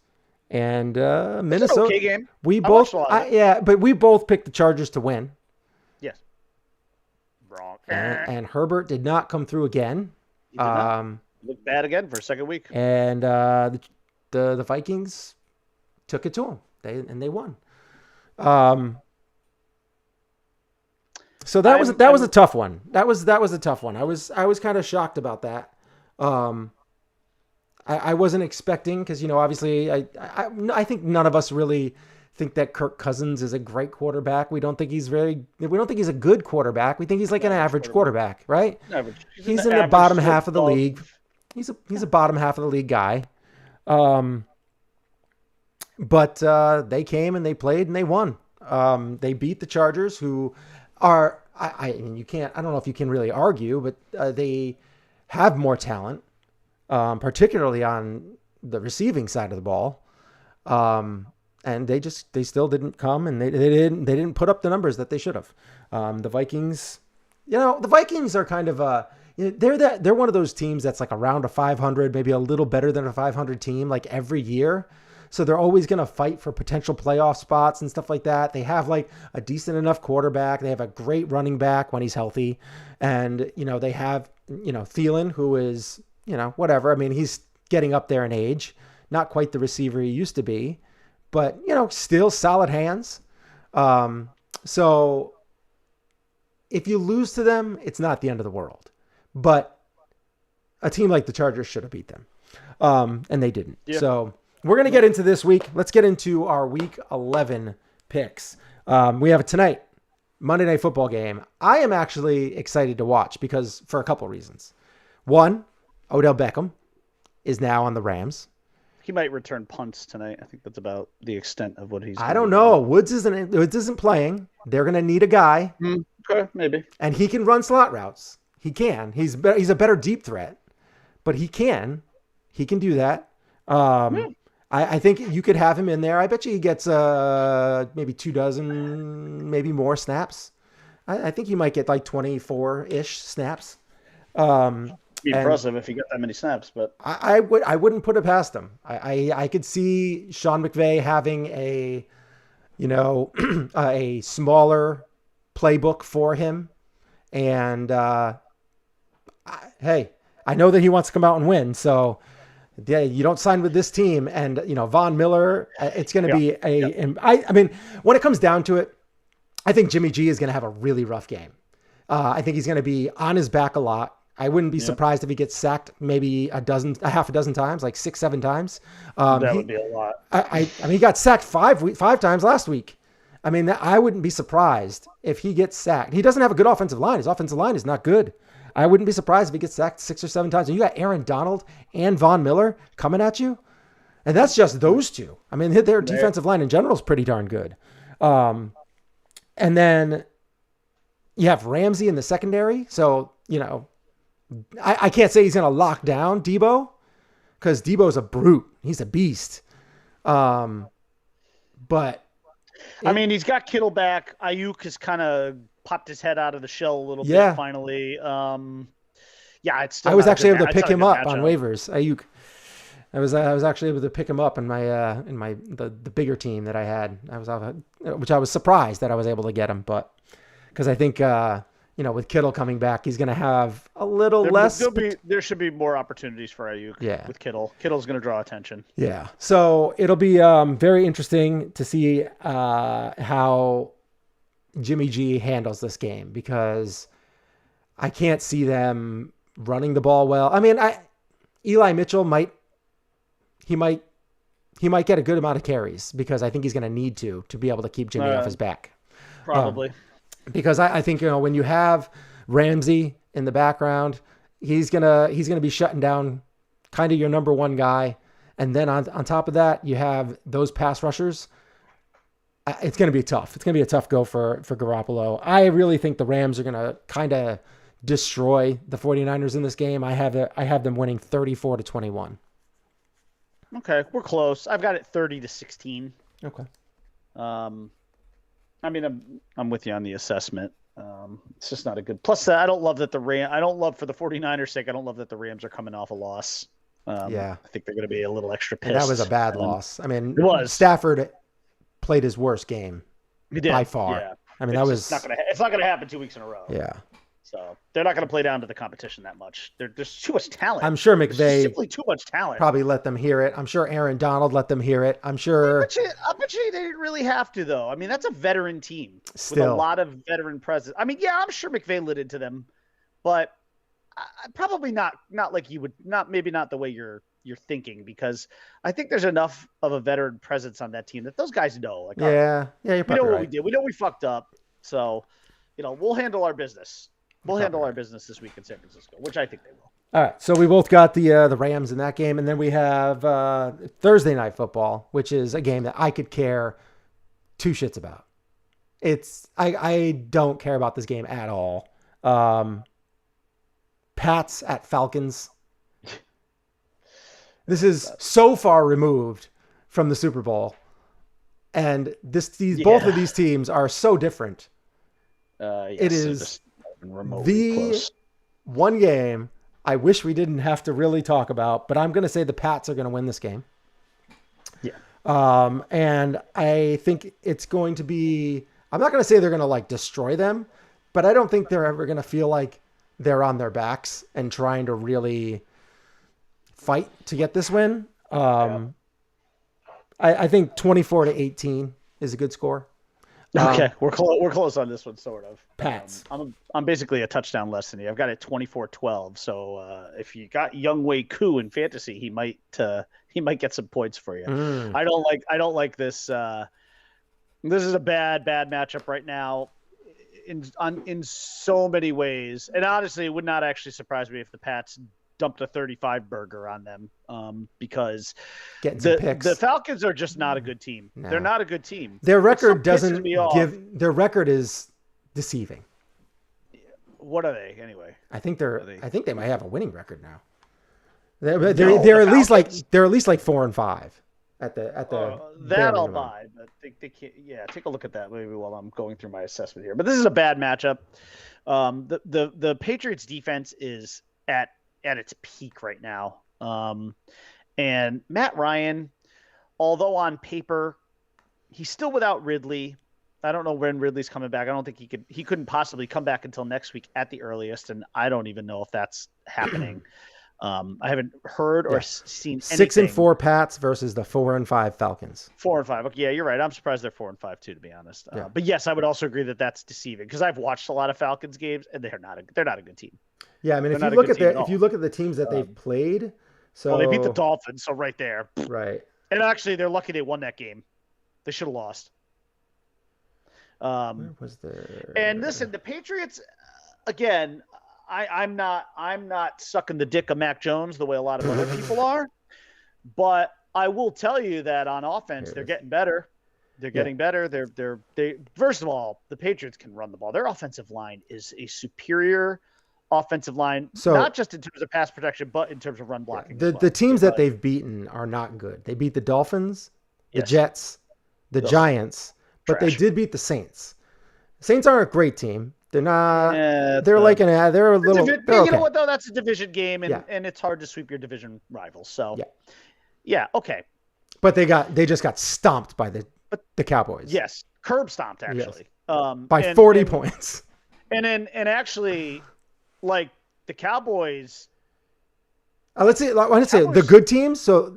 And Minnesota, okay game. We both picked the Chargers to win. Yes. Wrong. And Herbert did not come through again. Looked bad again for a second week. And the Vikings took it to them. They won. So that was a tough one. That was a tough one. I was kind of shocked about that. I wasn't expecting, because obviously I think none of us really think that Kirk Cousins is a great quarterback. We don't think he's a good quarterback. We think he's like an average quarterback, right? Average. He's in the bottom half of the league. He's a bottom half of the league guy. But they came and they played and they won. They beat the Chargers, who are, I don't know if you can really argue, but they have more talent, particularly on the receiving side of the ball. And they still didn't come, and they didn't put up the numbers that they should have. The Vikings, the Vikings are kind of they're one of those teams that's like around a 500, maybe a little better than a 500 team, like every year. So they're always going to fight for potential playoff spots and stuff like that. They have like a decent enough quarterback. They have a great running back when he's healthy. And, they have, Thielen, who is, whatever. I mean, he's getting up there in age. Not quite the receiver he used to be, but, still solid hands. So if you lose to them, it's not the end of the world. But a team like the Chargers should have beat them. And they didn't. Yeah. So we're going to get into this week. Let's get into our Week 11 picks. We have it tonight, Monday Night Football game. I am actually excited to watch because for a couple reasons. One, Odell Beckham is now on the Rams. He might return punts tonight. I think that's about the extent of what he's. I don't know. Woods isn't playing. They're going to need a guy. Okay, maybe. And he can run slot routes. He can. He's a better deep threat, but he can do that. I think you could have him in there. I bet you he gets maybe 24, maybe more snaps. I think he might get like 24-ish snaps. Be impressive if he got that many snaps, but I wouldn't put it past him. I could see Sean McVay having a a smaller playbook for him, and hey, I know that he wants to come out and win, so yeah, you don't sign with this team, and Von Miller, it's going to be I mean, when it comes down to it, I think Jimmy G is going to have a really rough game. I think he's going to be on his back a lot. I wouldn't be surprised if he gets sacked maybe half a dozen times, like 6-7 times. That would be a lot. I mean, he got sacked five times last week. I mean, I wouldn't be surprised if he gets sacked. He doesn't have a good offensive line. His offensive line is not good. I wouldn't be surprised if he gets sacked 6 or 7 times. And you got Aaron Donald and Von Miller coming at you. And that's just those two. I mean, their defensive line in general is pretty darn good. And then you have Ramsey in the secondary. So, I can't say he's going to lock down Debo because Debo's a brute. He's a beast. But I mean, he's got Kittle back. Ayuk has kind of popped his head out of the shell a little bit finally. It's still I was actually able to pick him up on waivers. Ayuk. I was actually able to pick him up in the bigger team that I had. Which I was surprised that I was able to get him, but because I think with Kittle coming back, he's going to have a little less. There should be more opportunities for Ayuk with Kittle. Kittle's going to draw attention. Yeah. So it'll be very interesting to see how Jimmy G handles this game because I can't see them running the ball well. I mean, Eli Mitchell might get a good amount of carries because I think he's going to need to be able to keep Jimmy off his back. Probably. Because I think, when you have Ramsey in the background, he's gonna be shutting down kind of your number one guy. And then on top of that, you have those pass rushers. It's going to be tough. It's going to be a tough go for Garoppolo. I really think the Rams are going to kind of destroy the 49ers in this game. I have them winning 34-21. Okay, we're close. I've got it 30-16. Okay. I mean, I'm with you on the assessment. It's just not a good. Plus, I don't love that I don't love for the 49ers' sake. I don't love that the Rams are coming off a loss. I think they're going to be a little extra pissed. And that was a bad loss. I mean, it was. Stafford played his worst game by far. Yeah. I mean, it's not going to happen 2 weeks in a row. Yeah. So they're not going to play down to the competition that much. There's too much talent. I'm sure McVay simply too much talent. Probably let them hear it. I'm sure Aaron Donald let them hear it. I'm sure. I bet you they didn't really have to though. I mean, that's a veteran team with a lot of veteran presence. I mean, I'm sure McVay lit into them, but probably not like you would. Maybe not the way you're thinking because I think there's enough of a veteran presence on that team that those guys know. Like, you're probably we know what right. we did. We know we fucked up. So, we'll handle our business. We'll handle our business this week in San Francisco, which I think they will. All right, so we both got the Rams in that game, and then we have Thursday Night Football, which is a game that I could care two shits about. I don't care about this game at all. Pats at Falcons. This is so far removed from the Super Bowl, and both of these teams are so different. It is the close. One game I wish we didn't have to really talk about, but I'm going to say the Pats are going to win this game. Yeah. And I think it's going to be, I'm not going to say they're going to like destroy them, but I don't think they're ever going to feel like they're on their backs and trying to really fight to get this win. I think 24-18 is a good score. Okay, we're close on this one, sort of. Pats. I'm basically a touchdown less than you. I've got it 24-12. So if you got Younghoe Koo in fantasy, he might get some points for you. I don't like this. This is a bad matchup right now, in so many ways. And honestly, it would not actually surprise me if the Pats dumped a 35 burger on them, because the Falcons are just not a good team. No. They're not a good team. Their record doesn't give. Their record is deceiving. What are they anyway? I think they might have a winning record now. They're at least like 4-5 at the that I'll buy, but they can't. Yeah, take a look at that maybe while I'm going through my assessment here. But this is a bad matchup. The Patriots defense is at its peak right now. And Matt Ryan, although on paper he's still without Ridley. I don't know when Ridley's coming back. I don't think he couldn't possibly come back until next week at the earliest, and I don't even know if that's happening. I haven't heard or seen anything. 6-4 Pats versus the 4-5 Falcons. 4-5. Okay, yeah, you're right. I'm surprised they're 4-5 too, to be honest. Yeah. But yes, I would also agree that that's deceiving, because I've watched a lot of Falcons games and they're not a good team. Yeah, I mean, if you look at the teams that they've played, well, they beat the Dolphins, so right there. Right. And actually, they're lucky they won that game. They should have lost. Where was there? And listen, the Patriots, again, I'm not sucking the dick of Mac Jones the way a lot of other people are, but I will tell you that on offense they're getting better. They're getting better. They first of all, the Patriots can run the ball. Their offensive line is a superior offensive line, so not just in terms of pass protection, but in terms of run blocking. The teams that they've beaten are not good. They beat the Dolphins, the Jets, the Giants, but they did beat the Saints. Saints aren't a great team. They're not. They're like they're a little. You know what though? That's a division game, and it's hard to sweep your division rivals. So yeah, okay. But they just got stomped by the Cowboys. Yes, curb stomped actually. Yes. By 40 points. And actually, like the Cowboys. Let's say the good teams. So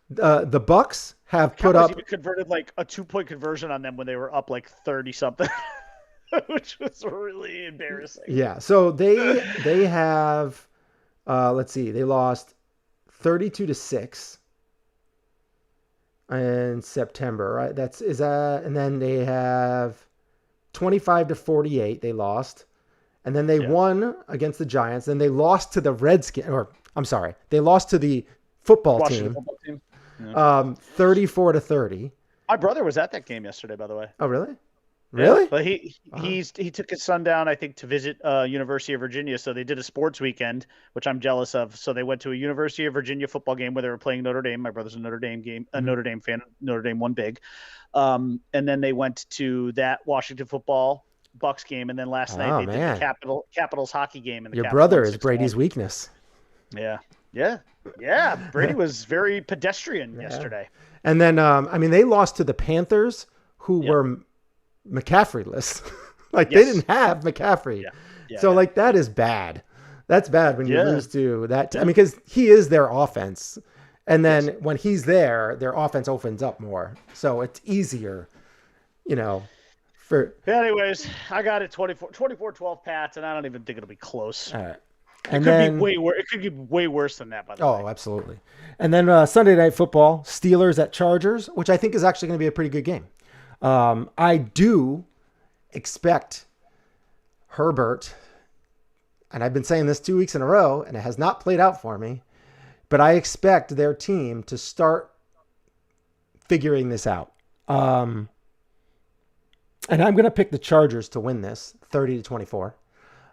the Bucks have put up. Even converted like a 2-point conversion on them when they were up like 30 something. Which was really embarrassing. Yeah, so they have, let's see, they lost 32-6 in September, right? And then they have 25-48. They lost, and then they won against the Giants. Then they lost to the Redskins, they lost to the football team. 34-30. My brother was at that game yesterday, by the way. Oh, really? Really? But he took his son down, I think, to visit University of Virginia. So they did a sports weekend, which I'm jealous of. So they went to a University of Virginia football game where they were playing Notre Dame. My brother's a Notre Dame Notre Dame fan. Notre Dame won big. And then they went to that Washington football Bucks game, and then last night they did the Capitals hockey game. And your brother is Brady's weakness. Yeah. Brady was very pedestrian yesterday. And then they lost to the Panthers, who were McCaffrey-less. They didn't have McCaffrey. So that is bad. That's bad when you lose to that. I mean, because he is their offense. And then when he's there, their offense opens up more. So it's easier, Anyways, I got it 24-12 Pats, and I don't even think it'll be close. All right. It could be way worse than that, by the way. Oh, absolutely. And then Sunday Night Football, Steelers at Chargers, which I think is actually going to be a pretty good game. I do expect Herbert, and I've been saying this 2 weeks in a row, and it has not played out for me, but I expect their team to start figuring this out. And I'm going to pick the Chargers to win this 30-24.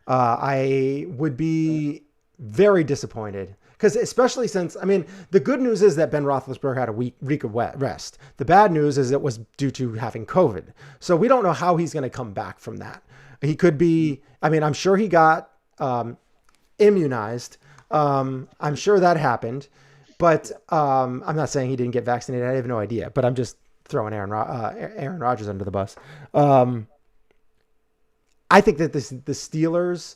I would be very disappointed. Because especially since, the good news is that Ben Roethlisberger had a week of rest. The bad news is it was due to having COVID. So we don't know how he's going to come back from that. He could be, I'm sure he got immunized. I'm sure that happened. But I'm not saying he didn't get vaccinated. I have no idea. But I'm just throwing Aaron Rodgers under the bus. I think that the Steelers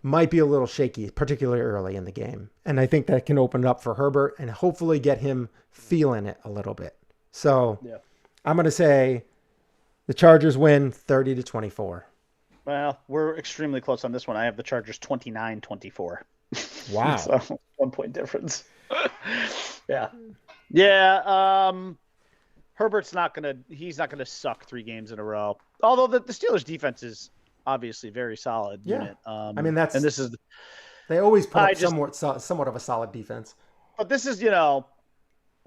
might be a little shaky, particularly early in the game. And I think that can open it up for Herbert and hopefully get him feeling it a little bit. So I'm going to say the Chargers win 30-24. Well, we're extremely close on this one. I have the Chargers 29-24. Wow. So 1 point difference. Yeah. Herbert's he's not gonna suck 3 games in a row. Although the Steelers defense is obviously very solid. Yeah. Unit. I mean, they always put up somewhat of a solid defense. But this is,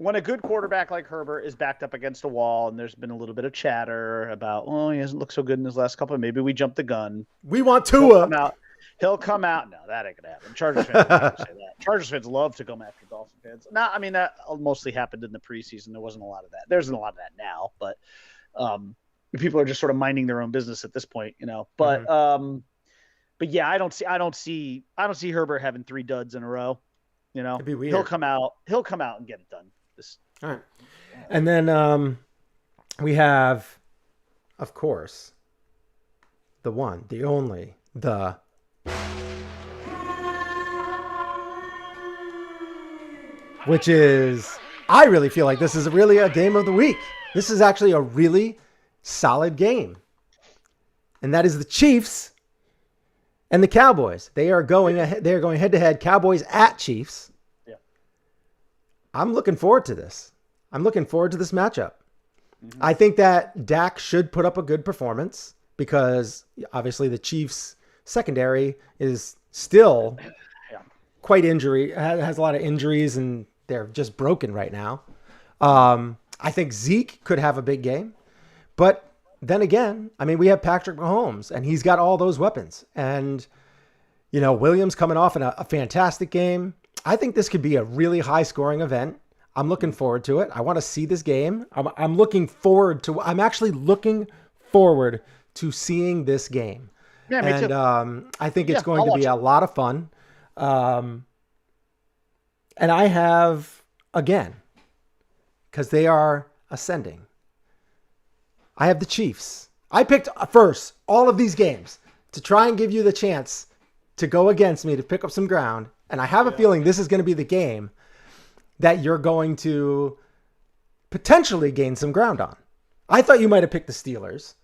when a good quarterback like Herbert is backed up against a wall, and there's been a little bit of chatter about, he hasn't looked so good in his last couple, maybe we jumped the gun. We want Tua. He'll come out. No, that ain't gonna happen. Chargers fans don't say that. Chargers fans love to come after Dolphin fans. No, I mean that mostly happened in the preseason. There wasn't a lot of that. There's a lot of that now, but people are just sort of minding their own business at this point, But but yeah, I don't see Herbert having 3 duds in a row. It'd be weird. He'll come out and get it done. All right, and then we have, of course, the one, the only, which is, I really feel like this is really a game of the week. This is actually a really solid game. And that is the Chiefs and the Cowboys. They are going head to head, Cowboys at Chiefs. Yeah. I'm looking forward to this. I'm looking forward to this matchup. Mm-hmm. I think that Dak should put up a good performance because obviously the Chiefs secondary is still quite has a lot of injuries and they're just broken right now. I think Zeke could have a big game, but then again, I mean, we have Patrick Mahomes and he's got all those weapons and, Williams coming off in a fantastic game. I think this could be a really high scoring event. I'm looking forward to it. I want to see this game. I'm actually looking forward to seeing this game. Yeah, me too. I think it's going to be a lot of fun. And I have, again, because they are ascending, I have the Chiefs. I picked first all of these games to try and give you the chance to go against me to pick up some ground. And I have a feeling this is going to be the game that you're going to potentially gain some ground on. I thought you might have picked the Steelers,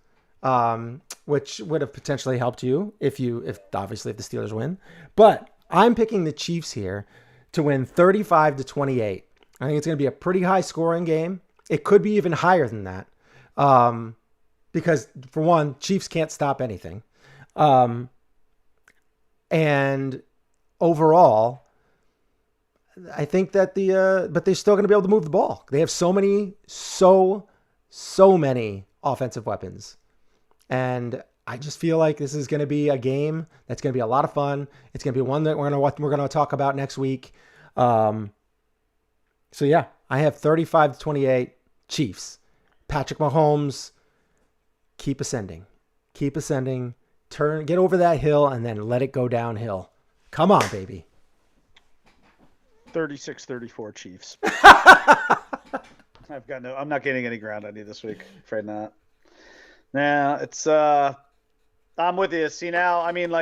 which would have potentially helped you if obviously the Steelers win. But I'm picking the Chiefs here to win 35-28. I think it's going to be a pretty high scoring game. It could be even higher than that. Because for one, Chiefs can't stop anything. And overall, I think that but they're still going to be able to move the ball. They have so many offensive weapons. And I just feel like this is going to be a game that's going to be a lot of fun. It's going to be one that we're going to talk about next week. So yeah, I have 35-28 Chiefs. Patrick Mahomes, keep ascending. Get over that hill and then let it go downhill. Come on, baby. 36-34 Chiefs. I'm not getting any ground on you this week. Afraid not. Nah, it's I'm with you. See now, I mean,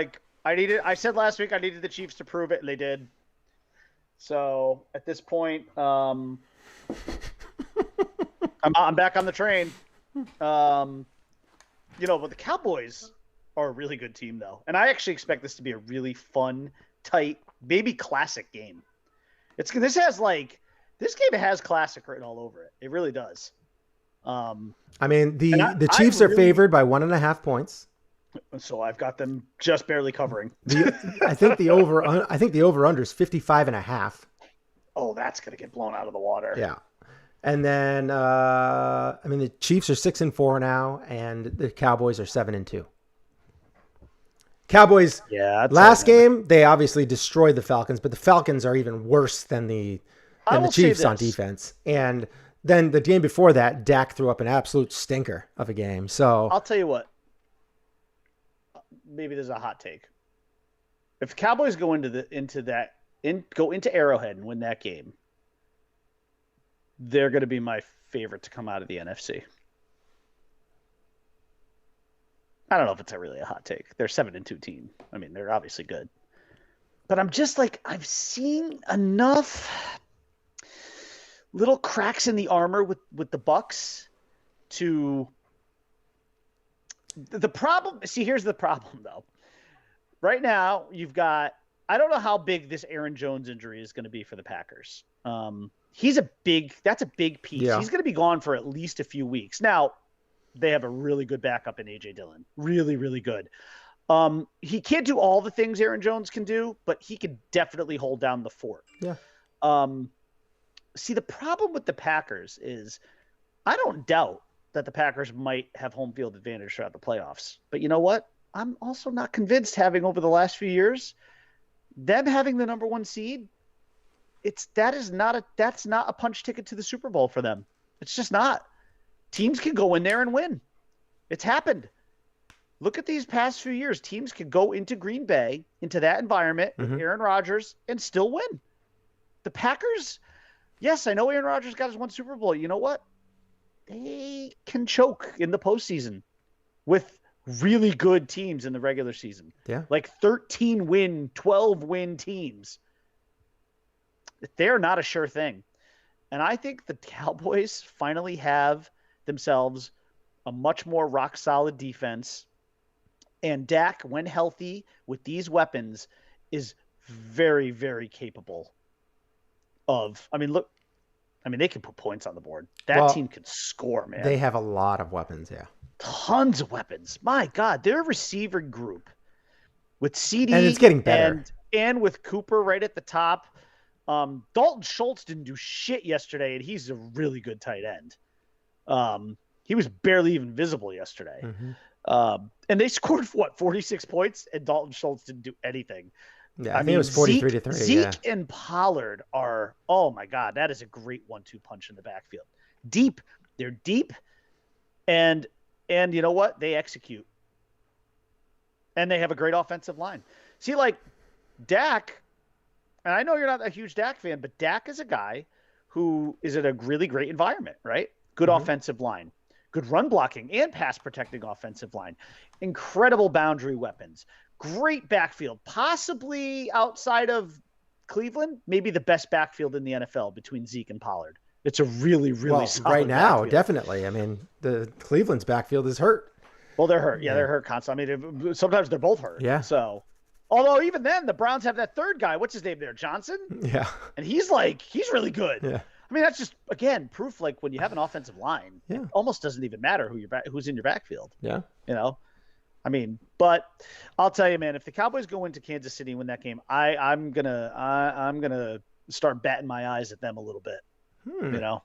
I said last week I needed the Chiefs to prove it, and they did. So at this point, I'm back on the train. But the Cowboys are a really good team, though, and I actually expect this to be a really fun, tight, maybe classic game. This game has classic written all over it. It really does. I mean, the Chiefs are favored by 1.5 points. So I've got them just barely covering. I think the over under is 55.5. Oh, that's gonna get blown out of the water. Yeah. And then the Chiefs are 6-4 now, and the Cowboys are 7-2. Cowboys, last game, they obviously destroyed the Falcons, but the Falcons are even worse than the Chiefs on defense. And then the game before that, Dak threw up an absolute stinker of a game. So I'll tell you what. Maybe there's a hot take. If Cowboys go into Arrowhead and win that game, they're going to be my favorite to come out of the NFC. I don't know if it's really a hot take. They're 7-2 team. I mean, they're obviously good. But I'm just like, I've seen enough little cracks in the armor with the Bucks to the problem. See, here's the problem though. Right now, you've got, I don't know how big this Aaron Jones injury is going to be for the Packers. That's a big piece. Yeah. He's going to be gone for at least a few weeks. Now, they have a really good backup in A.J. Dillon. Really, really good. He can't do all the things Aaron Jones can do, but he can definitely hold down the fort. Yeah. See, the problem with the Packers is I don't doubt that the Packers might have home field advantage throughout the playoffs. But you know what? I'm also not convinced, having over the last few years, them having the number 1 seed, that's not a punch ticket to the Super Bowl for them. It's just not. Teams can go in there and win. It's happened. Look at these past few years. Teams can go into Green Bay, into that environment with Aaron Rodgers, and still win. The Packers, yes, I know Aaron Rodgers got his 1 Super Bowl. You know what? They can choke in the postseason with really good teams in the regular season. Yeah. Like 13-win, 12-win teams. They're not a sure thing. And I think the Cowboys finally have themselves a much more rock-solid defense. And Dak, when healthy with these weapons, is very, very capable of, they can put points on the board. That team can score, man. They have a lot of weapons, yeah. Tons of weapons. My God, their receiver group with CD and it's getting better. And with Cooper right at the top. Dalton Schultz didn't do shit yesterday, and he's a really good tight end. He was barely even visible yesterday. And they scored 46 points, and Dalton Schultz didn't do anything. Yeah, I think it was 43-30. Zeke and Pollard are, oh my God, that is a great 1-2 punch in the backfield. Deep. They're deep. And you know what? They execute. And they have a great offensive line. See, like Dak, and I know you're not a huge Dak fan, but Dak is a guy who is in a really great environment, right? Good offensive line, good run blocking and pass protecting offensive line, incredible boundary weapons, great backfield, possibly outside of Cleveland, maybe the best backfield in the NFL between Zeke and Pollard. It's a really, really solid right now, backfield. Definitely. I mean, the Cleveland's backfield is hurt. Well, they're hurt. Yeah, they're hurt constantly. I mean, sometimes they're both hurt. Yeah. So, although even then, the Browns have that third guy. What's his name there? Johnson? Yeah. And he's really good. Yeah. I mean, that's just, again, proof like when you have an offensive line, yeah, it almost doesn't even matter who's in your backfield. Yeah. You know? I mean, but I'll tell you, man, if the Cowboys go into Kansas City and win that game, I'm gonna start batting my eyes at them a little bit. You know?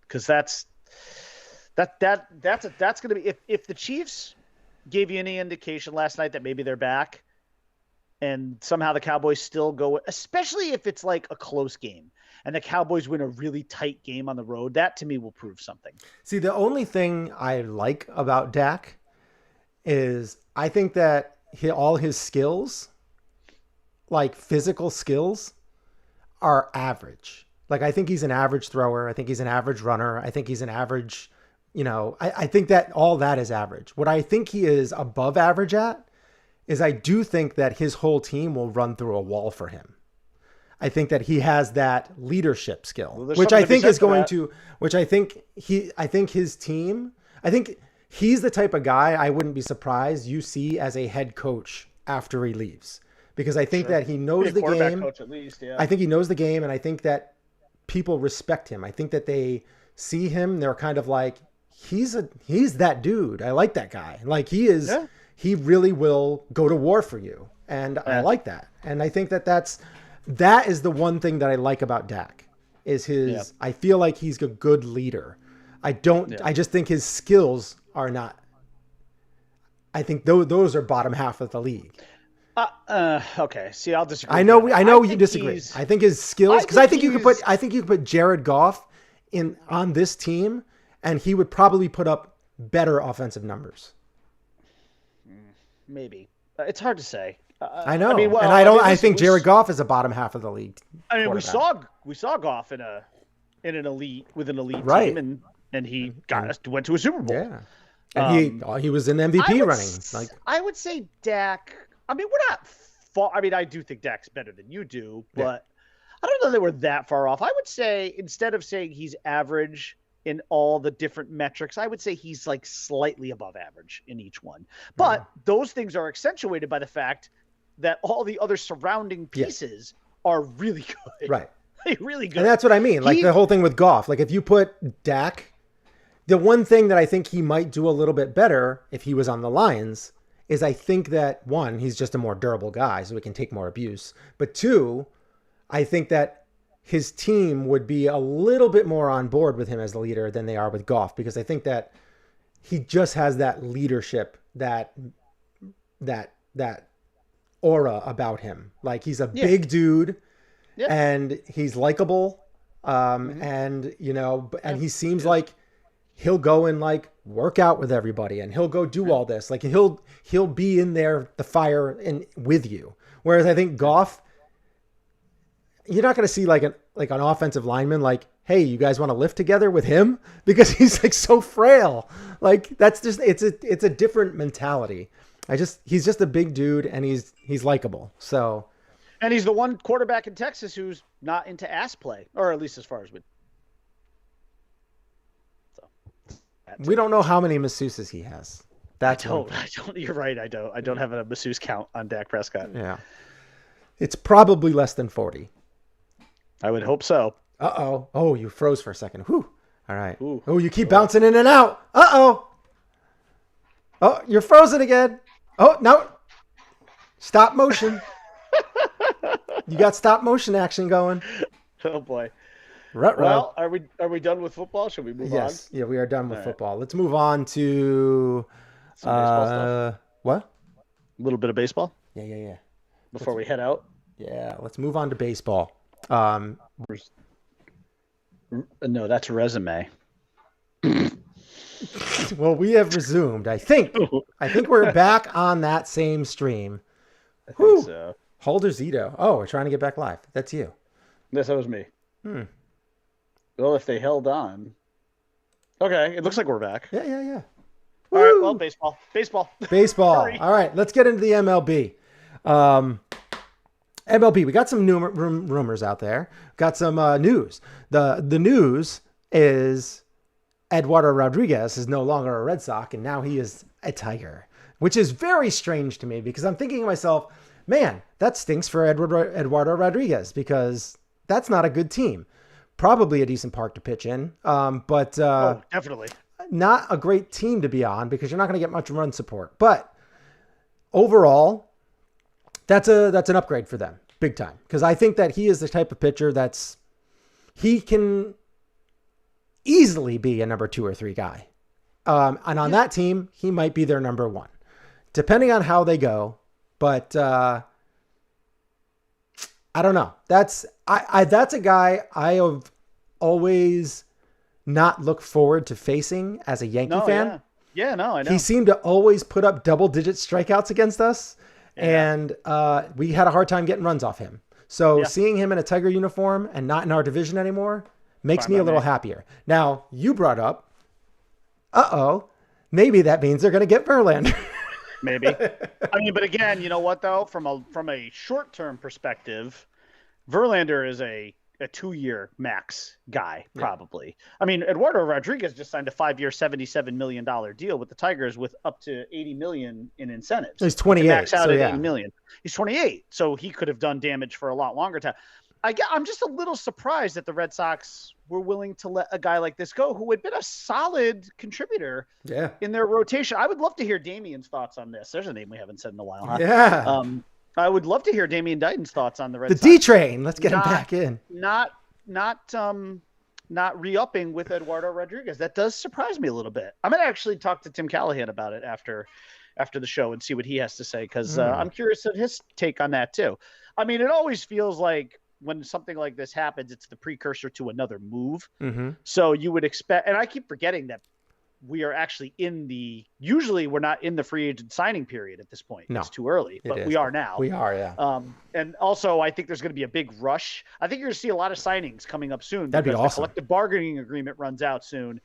Because that's gonna be, if the Chiefs gave you any indication last night that maybe they're back and somehow the Cowboys still go, especially if it's like a close game and the Cowboys win a really tight game on the road, that to me will prove something. See, the only thing I like about Dak is I think that all his skills, like physical skills, are average. Like, I think he's an average thrower. I think he's an average runner. I think he's an average, I think that all that is average. What I think he is above average at is I do think that his whole team will run through a wall for him. I think that he has that leadership skill, which I think is going to, I think his team, I think he's the type of guy I wouldn't be surprised you see as a head coach after he leaves, because I think that he knows the game. Coach at least, yeah. I think he knows the game, and I think that people respect him. I think that they see him. They're kind of like, he's that dude. I like that guy. Like he is, he really will go to war for you. And I like that. And I think that is the one thing that I like about Dak is his, I feel like he's a good leader. I just think his skills are not, I think those are bottom half of the league. Okay. See, I'll disagree. I know you disagree. I think his skills, because I think you could put Jared Goff on this team, and he would probably put up better offensive numbers. Maybe it's hard to say. I know, I think Jared Goff is a bottom half of the league. I mean, we saw Goff in an elite team, and he went to a Super Bowl. Yeah, and he was in MVP running. Like, I would say Dak. I mean, we're not far. I mean, I do think Dak's better than you do, but I don't know that we're that far off. I would say instead of saying he's average in all the different metrics, I would say he's like slightly above average in each one. But those things are accentuated by the fact that all the other surrounding pieces are really good. Right. Really good. And that's what I mean. Like the whole thing with Goff. Like if you put Dak, the one thing that I think he might do a little bit better if he was on the Lions is I think that, one, he's just a more durable guy, so he can take more abuse. But two, I think that his team would be a little bit more on board with him as the leader than they are with Goff, because I think that he just has that leadership, that aura about him. Like he's a big dude and he's likable. And he seems like he'll go and like work out with everybody and he'll go do all this. Like he'll be in there, the fire and with you. Whereas I think Goff, you're not going to see like an offensive lineman, like, hey, you guys want to lift together with him? Because he's like so frail. Like that's just, it's a different mentality. He's just a big dude and he's likable. So, and he's the one quarterback in Texas who's not into ass play, or at least as far as we don't know how many masseuses he has. I don't. You're right. I don't have a masseuse count on Dak Prescott. Yeah. It's probably less than 40. I would hope so. Uh-oh. Oh, you froze for a second. Whew. All right. Ooh. Oh, you keep bouncing in and out. Uh-oh. Oh, you're frozen again. Oh, no. Stop motion. You got stop motion action going. Oh, boy. Ruh-roh. Well, are we done with football? Should we move on? Yes. Yeah, we are done with football. Let's move on to some baseball stuff. What? A little bit of baseball? Yeah. Before we head out? Yeah, let's move on to baseball. No, that's resume. Well, we have resumed. I think we're back on that same stream. I think so. Holder Zito. Oh, we're trying to get back live. That's you. Yes, that was me. Well, if they held on. Okay, it looks like we're back. Yeah. All right, well, baseball. Baseball. All right, let's get into the MLB. MLB, we got some rumors out there. Got some news. The news is Eduardo Rodriguez is no longer a Red Sox, and now he is a Tiger, which is very strange to me because I'm thinking to myself, man, that stinks for Eduardo Rodriguez because that's not a good team. Probably a decent park to pitch in, but definitely not a great team to be on because you're not going to get much run support. But overall, that's an upgrade for them, big time. Because I think that he is the type of pitcher he can easily be a number 2 or 3 guy. And on that team, he might be their number 1, depending on how they go. But I don't know. That's a guy I have always not looked forward to facing as a Yankee fan. Yeah, no, I know. He seemed to always put up double-digit strikeouts against us, and we had a hard time getting runs off him. So seeing him in a Tiger uniform and not in our division anymore makes me a little happier. Now, you brought up, maybe that means they're going to get Verlander. Maybe. I mean, but again, you know what though? From a short-term perspective, Verlander is a 2-year max guy, probably. I mean, Eduardo Rodriguez just signed a 5-year, $77 million deal with the Tigers with up to $80 million in incentives. He's 28. Max out at $80 million. He's 28, so he could have done damage for a lot longer time. I'm just a little surprised that the Red Sox were willing to let a guy like this go, who had been a solid contributor in their rotation. I would love to hear Damien's thoughts on this. There's a name we haven't said in a while, huh? Yeah. I would love to hear Damien Dighton's thoughts on the Red Sox. The D train. Let's get him back in. Not re-upping with Eduardo Rodriguez. That does surprise me a little bit. I'm going to actually talk to Tim Callahan about it after the show and see what he has to say, because I'm curious of his take on that too. I mean, it always feels like when something like this happens, it's the precursor to another move. Mm-hmm. So you would expect, and I keep forgetting that we are actually usually we're not in the free agent signing period at this point. No, it's too early, but we are now. We are, yeah. And also I think there's going to be a big rush. I think you're going to see a lot of signings coming up soon. That'd be awesome. The collective bargaining agreement runs out soon,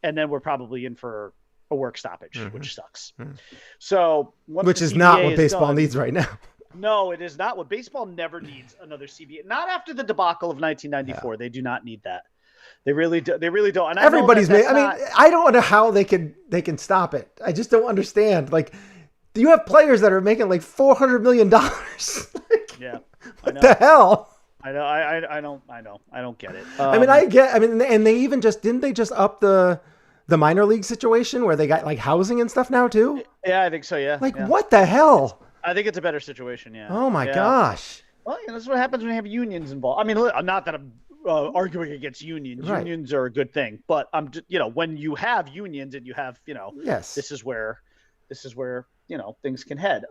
and then we're probably in for a work stoppage, which sucks. Mm-hmm. So which is not what baseball needs right now. No, it is not. What baseball never needs another CBA. Not after the debacle of 1994. Yeah. They do not need that. They really do. They really don't. And everybody's made. I mean, I don't know how they can stop it. I just don't understand. Like, you have players that are making like $400 million. Yeah. What the hell? I know. I don't. I don't get it. I mean, and they even didn't they just up the minor league situation where they got like housing and stuff now too? Yeah, I think so. Yeah. Like, what the hell? I think it's a better situation. Yeah. Oh my gosh. Well, that's what happens when you have unions involved. I mean, not that I'm arguing against unions. Right. Unions are a good thing, but I'm just, when you have unions and you have, yes, this is where things can head.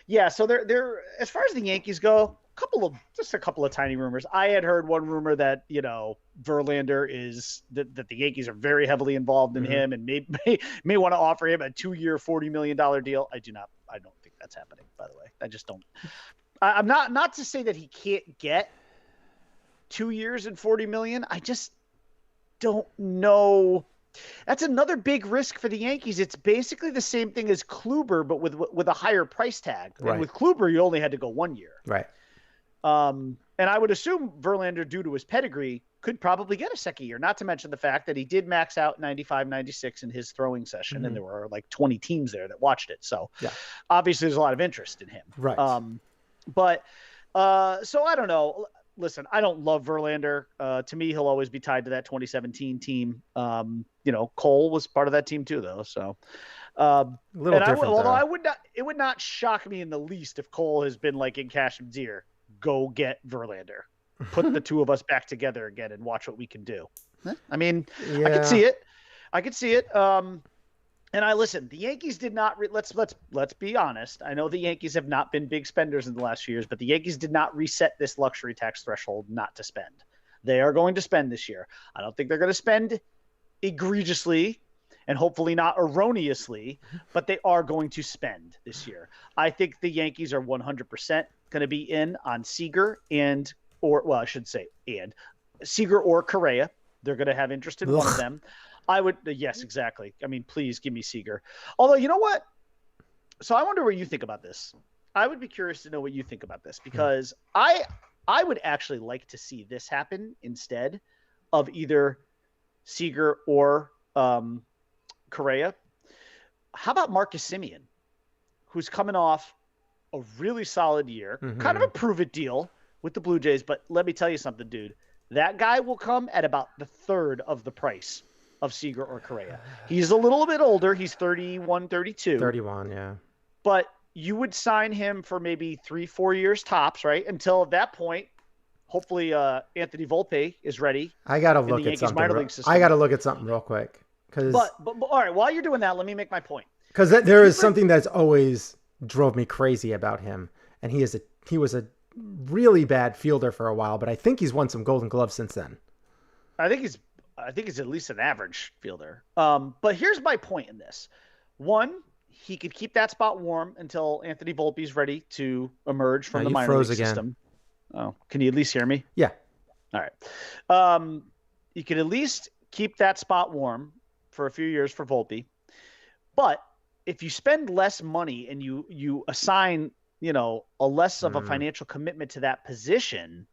Yeah. So they're as far as the Yankees go, a couple of tiny rumors. I had heard one rumor that Verlander is that the Yankees are very heavily involved in him and may want to offer him a 2-year $40 million deal. I don't think that's happening. By the way, I just don't. I'm not to say that he can't get 2 years and $40 million. I just don't know. That's another big risk for the Yankees. It's basically the same thing as Kluber, but with a higher price tag. Right. And with Kluber, you only had to go 1 year. Right. And I would assume Verlander, due to his pedigree, could probably get a second year, not to mention the fact that he did max out 95, 96 in his throwing session, and there were like 20 teams there that watched it. So obviously there's a lot of interest in him. Right. So I don't know. Listen, I don't love Verlander. To me, he'll always be tied to that 2017 team. Cole was part of that team too, though. So it would not shock me in the least if Cole has been like in Casham's ear, go get Verlander, put the two of us back together again and watch what we can do. I mean, I could see it. And the Yankees did not. Let's be honest. I know the Yankees have not been big spenders in the last few years, but the Yankees did not reset this luxury tax threshold not to spend. They are going to spend this year. I don't think they're going to spend egregiously and hopefully not erroneously, but they are going to spend this year. I think the Yankees are 100% going to be in on Seager Seager or Correa. They're going to have interest in one of them. I would, yes, exactly. I mean, please give me Seager. Although, you know what? So I wonder what you think about this. I would be curious to know what you think about this because I would actually like to see this happen instead of either Seager or Correa. How about Marcus Semien, who's coming off a really solid year, kind of a prove-it deal with the Blue Jays. But let me tell you something, dude. That guy will come at about the third of the price of Seager or Correa. He's a little bit older. He's 31, 32. 31, yeah. But you would sign him for maybe 3-4 years tops, right? Until at that point, hopefully Anthony Volpe is ready. I got to look at something real quick. But all right, while you're doing that, let me make my point. Because there is something that's always drove me crazy about him. And he was a really bad fielder for a while, but I think he's won some Golden Gloves since then. I think he's at least an average fielder. But here's my point in this. One, he could keep that spot warm until Anthony Volpe's ready to emerge from the minor league system. Oh, can you at least hear me? Yeah. All right. You could at least keep that spot warm for a few years for Volpe. But if you spend less money and you assign, a less of a financial commitment to that position,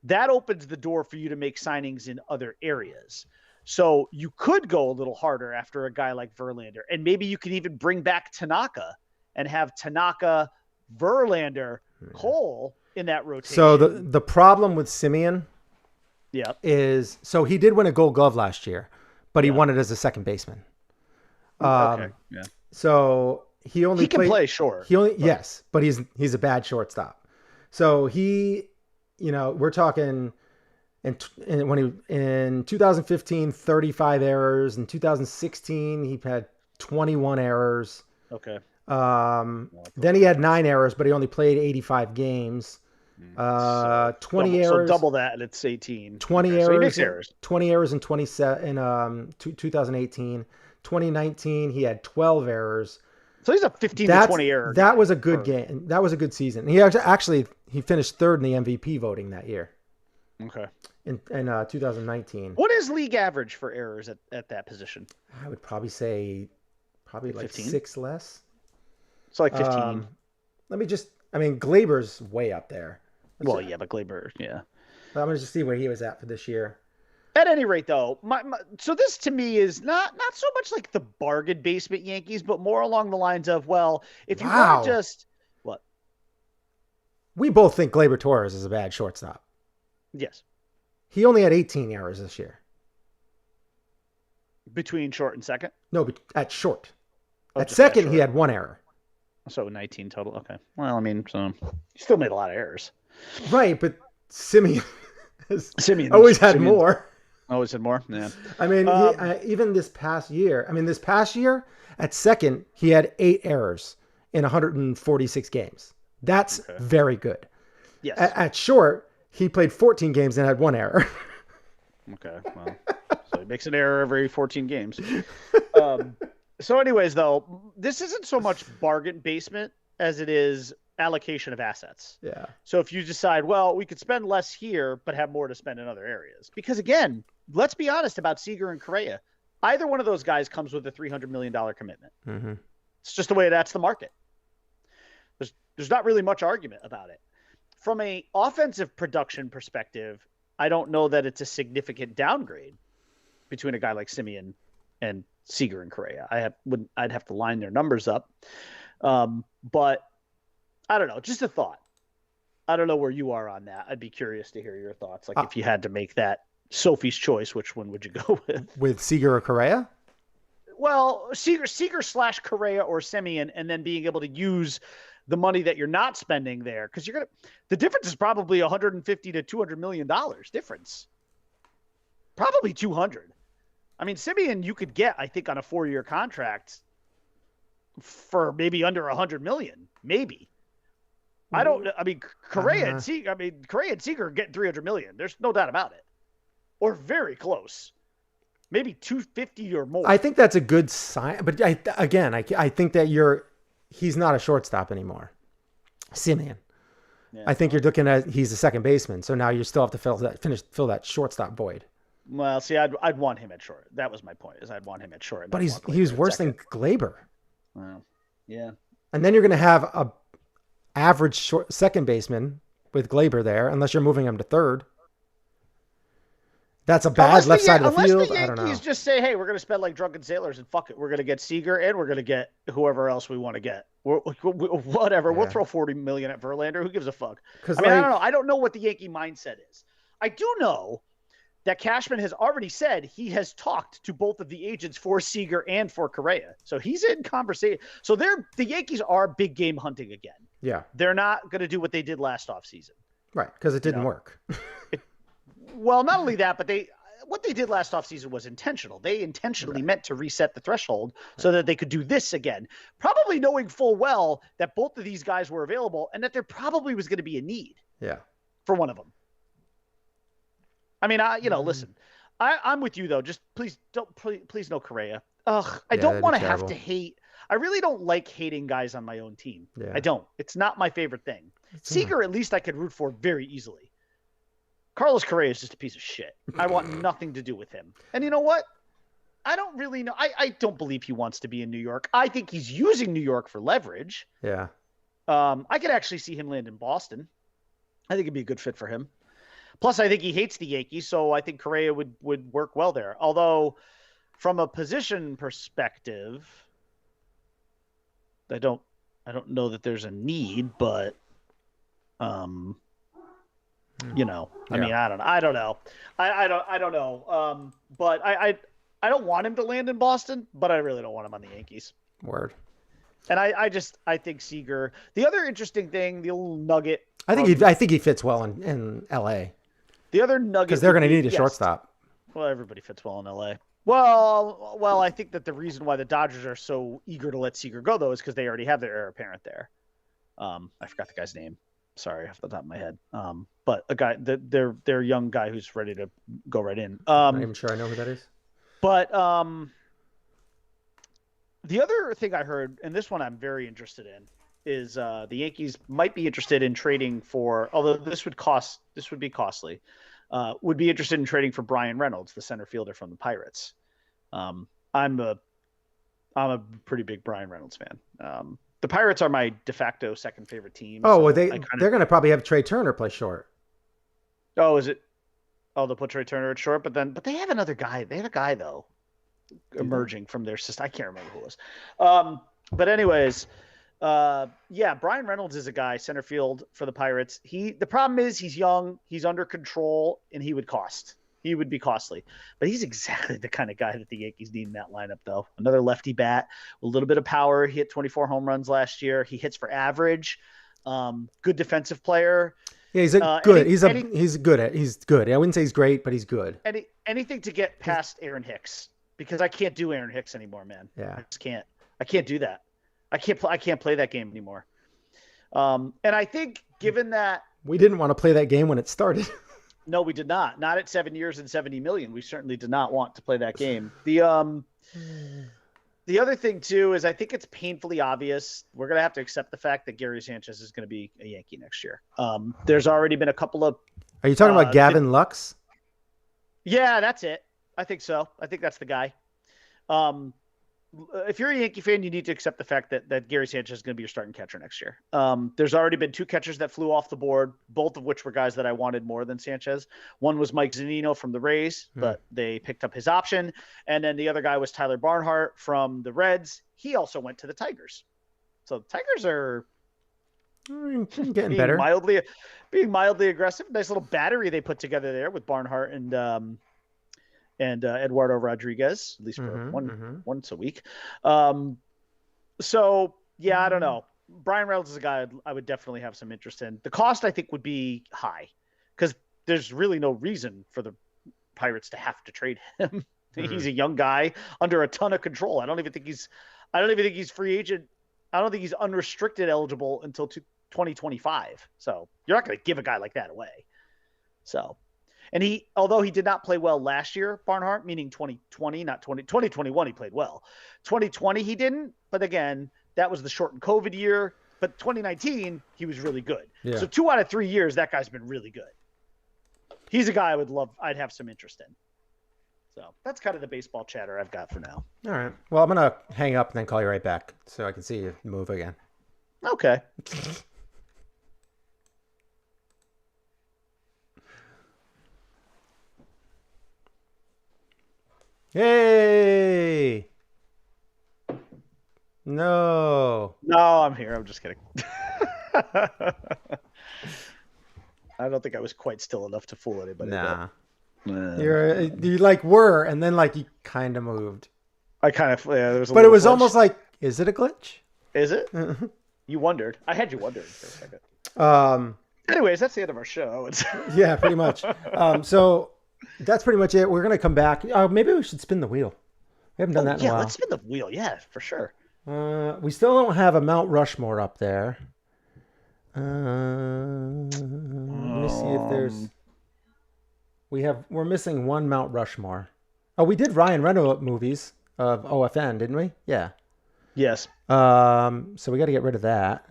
that opens the door for you to make signings in other areas. So you could go a little harder after a guy like Verlander, and maybe you could even bring back Tanaka and have Tanaka, Verlander, Cole in that rotation. So the problem with Semien is, so he did win a Gold Glove last year, but he won it as a second baseman. Okay. Yeah. So he can play short. Yes, but he's a bad shortstop. So we're talking in 2015, 35 errors. In 2016, he had 21 errors. Okay. Then he had 9 errors, but he only played 85 games. 20 errors. So double that, and it's 18. 20 errors. So he makes errors. 20 errors in 2018. 2019, he had 12 errors. So he's a 15 to 20 error. That was a good game. That was a good season. He he finished third in the MVP voting that year. Okay. In 2019. What is league average for errors at that position? I would probably say like 15? 6 less. So like 15. Let me just I mean, Glaber's way up there. But Glaber, yeah. But I'm going to just see where he was at for this year. At any rate, though, so this to me is not so much like the bargain basement Yankees, but more along the lines of, well, if you want to just what? We both think Gleyber Torres is a bad shortstop. Yes. He only had 18 errors this year. Between short and second? No, at short. At second, he had 1 error. So 19 total. Okay. Well, I mean, so he still made a lot of errors. Right, but Simeon always had more. Always had more. Yeah. I mean, even this past year. At second, he had 8 errors in 146 games. That's very good. Yes. At short, he played 14 games and had 1 error. Okay. Well, so he makes an error every 14 games. So anyways, though, this isn't so much bargain basement as it is allocation of assets. Yeah. So if you decide, well, we could spend less here, but have more to spend in other areas. Because again, let's be honest about Seager and Correa. Either one of those guys comes with a $300 million commitment. Mm-hmm. It's just the way that's the market. There's not really much argument about it. From a offensive production perspective, I don't know that it's a significant downgrade between a guy like Simeon and Seager and Correa. I'd have to line their numbers up. But I don't know, just a thought. I don't know where you are on that. I'd be curious to hear your thoughts. Like if you had to make that Sophie's choice, which one would you go with? With Seager or Correa? Well, Seager / Correa or Simeon, and then being able to use the money that you're not spending there, because the difference is probably $150 to $200 million difference. Probably 200. I mean, Simeon, you could get, I think, on a 4-year contract for maybe under $100 million, maybe. I don't. I mean, Correa and Seager are getting $300 million. There's no doubt about it, or very close, maybe 250 or more. I think that's a good sign. But I think that he's not a shortstop anymore, Simeon. Yeah. I think you're looking at he's a second baseman, so now you still have to fill that shortstop void. Well, see, I'd want him at short. That was my point. I'd want him at short. But he was worse than Gleyber. Well, yeah. And then you're going to have a average second baseman with Gleyber there, unless you're moving him to third. That's a bad left side of the field. I don't know. Yankees just say, hey, we're going to spend like drunken sailors and fuck it. We're going to get Seager and we're going to get whoever else we want to get. Whatever. Yeah. We'll throw $40 million at Verlander. Who gives a fuck? I don't know. I don't know what the Yankee mindset is. I do know that Cashman has already said he has talked to both of the agents for Seager and for Correa. So he's in conversation. So the Yankees are big game hunting again. Yeah. They're not going to do what they did last offseason. Right, because it didn't work. Well, not only that, but what they did last offseason was intentional. They intentionally meant to reset the threshold so that they could do this again, probably knowing full well that both of these guys were available and that there probably was going to be a need for one of them. I mean, listen, I'm with you though. Just please no Correa. I don't want to have to hate. I really don't like hating guys on my own team. Yeah. I don't. It's not my favorite thing. Seager, at least I could root for very easily. Carlos Correa is just a piece of shit. I want nothing to do with him. And you know what? I don't really know. I don't believe he wants to be in New York. I think he's using New York for leverage. Yeah. I could actually see him land in Boston. I think it'd be a good fit for him. Plus, I think he hates the Yankees, so I think Correa would work well there. Although, from a position perspective, I don't know that there's a need, but I mean, I don't know. I don't know. But I don't want him to land in Boston, but I really don't want him on the Yankees. Word. And I think Seager. The other interesting thing, the little nugget. I think he fits well in L.A. The other nugget, because they're going to need a shortstop. Well, everybody fits well in L.A. Well, I think that the reason why the Dodgers are so eager to let Seager go, though, is because they already have their heir apparent there. I forgot the guy's name. Sorry, off the top of my head. But a guy, their young guy who's ready to go right in. I'm not even sure I know who that is. But the other thing I heard, and this one I'm very interested in, is the Yankees might be interested in trading for, although this would be costly, would be interested in trading for Brian Reynolds, the center fielder from the Pirates. I'm a pretty big Brian Reynolds fan. The Pirates are my de facto second favorite team. Oh, so well, they're going to probably have Trey Turner play short. Oh, is it? Oh, they'll put Trey Turner at short, but they have another guy. They have a guy though, emerging from their system. I can't remember who it was. But anyways, Brian Reynolds is a guy center field for the Pirates. The problem is he's young, he's under control, and he would be costly. But he's exactly the kind of guy that the Yankees need in that lineup, though. Another lefty bat, a little bit of power. He hit 24 home runs last year. He hits for average. Good defensive player. Yeah, he's good. He's good. I wouldn't say he's great, but he's good. Anything to get past Aaron Hicks, because I can't do Aaron Hicks anymore, man. Yeah, I just can't. I can't do that. I can't play that game anymore. And I think given that we didn't want to play that game when it started. No, we did not. Not at 7 years and $70 million. We certainly did not want to play that game. The other thing too is I think it's painfully obvious. We're going to have to accept the fact that Gary Sanchez is going to be a Yankee next year. There's already been a couple of. Are you talking about Gavin Lux? Yeah, that's it. I think so. I think that's the guy. If you're a Yankee fan, you need to accept the fact that Gary Sanchez is going to be your starting catcher next year. There's already been 2 catchers that flew off the board, both of which were guys that I wanted more than Sanchez. One was Mike Zunino from the Rays, but they picked up his option. And then the other guy was Tyler Barnhart from the Reds. He also went to the Tigers. So the Tigers are getting better. Being mildly aggressive. Nice little battery they put together there with Barnhart and Eduardo Rodriguez, at least for once a week. So, yeah, I don't know. Brian Reynolds is a guy I would definitely have some interest in. The cost, I think, would be high because there's really no reason for the Pirates to have to trade him. He's a young guy under a ton of control. I don't even think he's free agent. I don't think he's unrestricted eligible until 2025. So you're not going to give a guy like that away. So. And although he did not play well last year, Barnhart, meaning 2020, not 2021, he played well. 2020, he didn't. But again, that was the shortened COVID year. But 2019, he was really good. Yeah. So 2 out of 3 years, that guy's been really good. He's a guy I'd have some interest in. So that's kind of the baseball chatter I've got for now. All right. Well, I'm going to hang up and then call you right back so I can see you move again. Okay. Hey! No, I'm here. I'm just kidding. I don't think I was quite still enough to fool anybody. Nah. You like were, and then like you kind of moved. I kind of, there was a but it was glitch. almost like, is it a glitch? Is it? You wondered. I had you wondering for a second. Anyways, that's the end of our show. Yeah, pretty much. So that's pretty much it. We're going to come back. Maybe we should spin the wheel. We haven't done that in a while. Yeah, let's spin the wheel. Yeah, for sure. We still don't have a Mount Rushmore up there. Let me see if there's... We're missing one Mount Rushmore. Oh, we did Ryan Reynolds movies of OFN, didn't we? Yeah. Yes. So we got to get rid of that.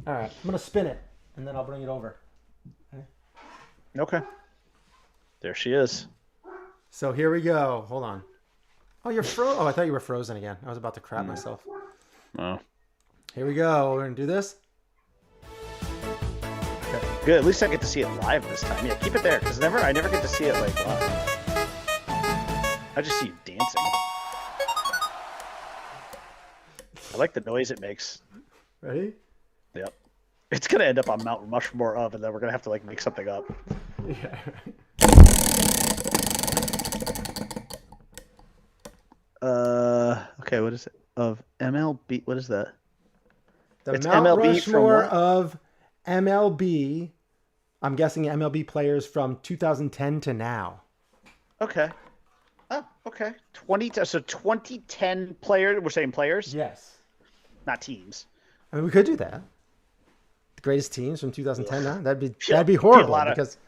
All right, I'm going to spin it, and then I'll bring it over. Okay. There she is. So here we go. Hold on. Oh, you're frozen. Oh, I thought you were frozen again. I was about to crap myself. Oh. Here we go. We're going to do this. Okay. Good. At least I get to see it live this time. Yeah, keep it there, because I never get to see it like live. I just see you dancing. I like the noise it makes. Ready? Yep. It's going to end up on Mount Rushmore of, and then we're going to have to like make something up. Yeah. Okay, what is it? Of MLB, what is that? It's Mount MLB Rushmore of MLB. I'm guessing MLB players from 2010 to now. Okay. Oh, okay. 2010 players. We're saying players? Yes. Not teams. I mean, we could do that. The greatest teams from 2010 now? That'd be horrible.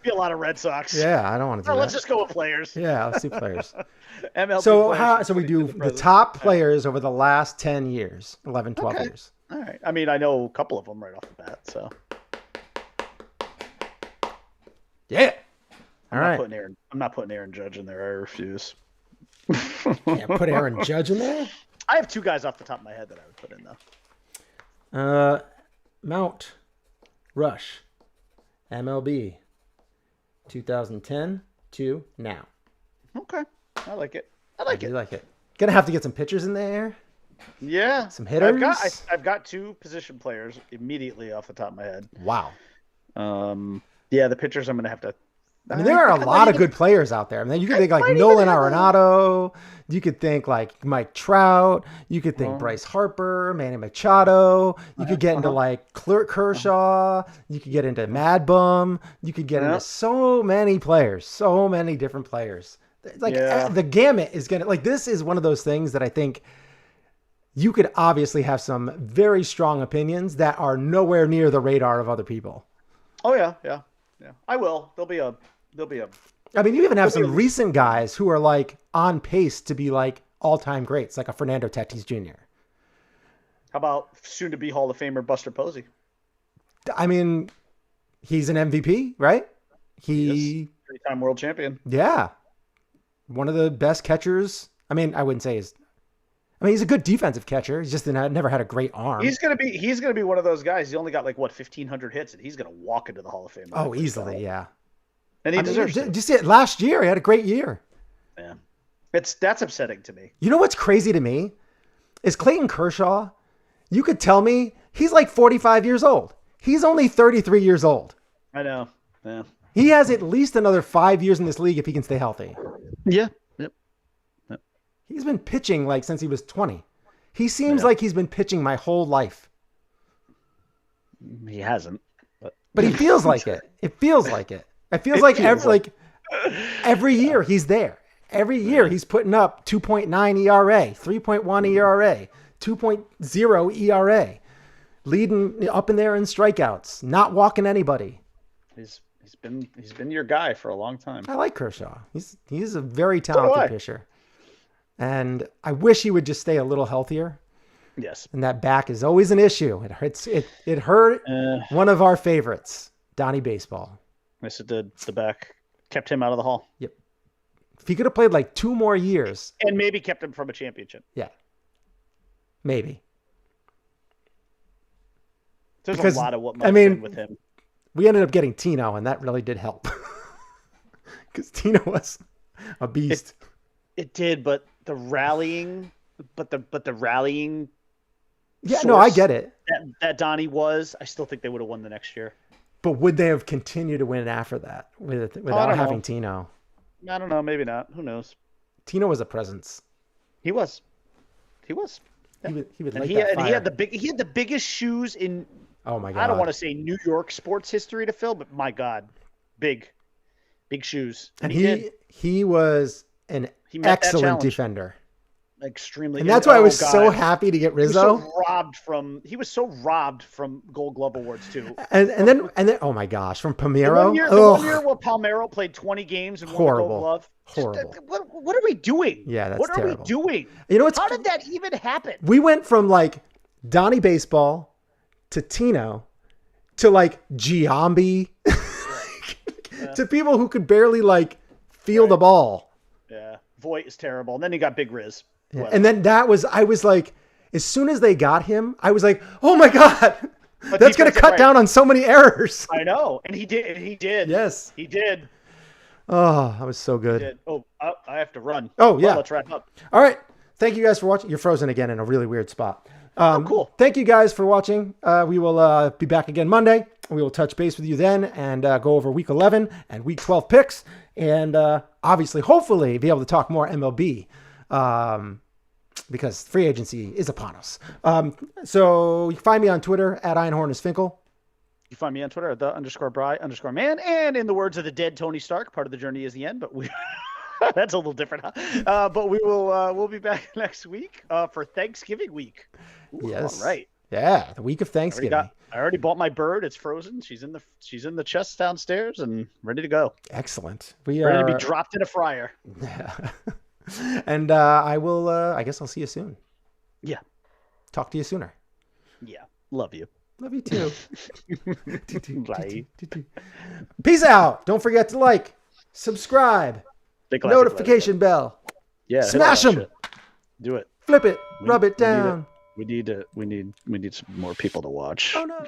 Be a lot of Red Sox. Yeah, I don't want to do that. Let's just go with players. Yeah, let's do players. MLB so we do the top players over the last 10 years, 11, 12 years. All right. I mean, I know a couple of them right off the bat, so. Yeah. All right. I'm not putting Aaron Judge in there. I refuse. Can't put Aaron Judge in there? I have 2 guys off the top of my head that I would put in, though. Mount Rush, MLB, 2010 to now. Okay, I like it. I do like it. Gonna have to get some pitchers in there. Yeah, some hitters. I've got 2 position players immediately off the top of my head. Wow. Yeah, the pitchers I'm gonna have to. I mean, there are a lot of good players out there. I mean, you could think like Nolan Arenado. You could think like Mike Trout. You could think Bryce Harper, Manny Machado. You could get into like Kershaw. You could get into Mad Bum. You could get into so many players, so many different players. Like the gamut is gonna like this is one of those things that I think you could obviously have some very strong opinions that are nowhere near the radar of other people. Oh yeah. I will. There'll be a. I mean, you even have some recent guys who are like on pace to be like all-time greats, like a Fernando Tatis Jr. How about soon-to-be Hall of Famer Buster Posey? I mean, he's an MVP, right? He 3-time world champion. Yeah, one of the best catchers. I mean, I wouldn't say he's a good defensive catcher. He's just never had a great arm. He's gonna be one of those guys. He only got like 1,500 hits, and he's gonna walk into the Hall of Fame. Oh, easily, yeah. And he deserves it. Did you see it last year? He had a great year. Yeah, that's upsetting to me. You know what's crazy to me is Clayton Kershaw. You could tell me he's like 45 years old. He's only 33 years old. I know. Yeah. He has at least another 5 years in this league if he can stay healthy. Yeah. Yep. He's been pitching like since he was 20. He seems like he's been pitching my whole life. He hasn't. But he feels like it. It feels like it. It feels like every year he's there. Every year he's putting up 2.9 ERA, 3.1 ERA, 2.0 ERA, leading up in there in strikeouts, not walking anybody. He's been your guy for a long time. I like Kershaw. He's a very talented pitcher. And I wish he would just stay a little healthier. Yes. And that back is always an issue. It hurt one of our favorites, Donnie Baseball. Yes, it did. The back kept him out of the Hall. Yep. If he could have played like 2 more years. And maybe kept him from a championship. Yeah. Maybe. There's a lot of what might have been with him. We ended up getting Tino, and that really did help. Because Tino was a beast. It did, but the rallying. Yeah, no, I get it. That Donnie was. I still think they would have won the next year. But would they have continued to win after that without having Tino? I don't know. Maybe not. Who knows? Tino was a presence. He was. Yeah. He would. He had the biggest shoes in. Oh my God! I don't want to say New York sports history to fill, but my God, big shoes. And he was an excellent defender. Extremely, and that's why I was so happy to get Rizzo. He was so robbed from Gold Glove awards too. And then oh my gosh, from Palmeiro. The one year where Palmeiro played 20 games and won the Gold Glove. Horrible. What are we doing? Yeah, that's what terrible. What are we doing? You know how did that even happen? We went from like Donnie Baseball to Tino to like Giambi to people who could barely like feel the ball. Yeah, Voit is terrible, and then he got Big Riz. Yeah. And then I was like, as soon as they got him, I was like, oh my God, that's going to cut down on so many errors. I know. And he did. Yes. He did. Oh, that was so good. Oh, I have to run. Oh, yeah. Let's wrap up. All right. Thank you guys for watching. You're frozen again in a really weird spot. Cool. Thank you guys for watching. We will be back again Monday. We will touch base with you then and go over week 11 and week 12 picks. And obviously, hopefully, be able to talk more MLB. Because free agency is upon us. So you can find me on Twitter at Einhorn You find me on Twitter at _Bry_man. And in the words of the dead Tony Stark, part of the journey is the end, but that's a little different, huh? But we'll be back next week for Thanksgiving week. Ooh, yes. All right. Yeah, the week of Thanksgiving. I already bought my bird. It's frozen. She's in the chest downstairs and ready to go. Excellent. Ready to be dropped in a fryer. Yeah. And I guess I'll see you soon. Yeah. Talk to you sooner. Yeah. Love you. Love you too. Bye. Peace out. Don't forget to subscribe, notification bell. Yeah. Smash them. Do it. Flip it. Rub it down. We need some more people to watch. Oh no.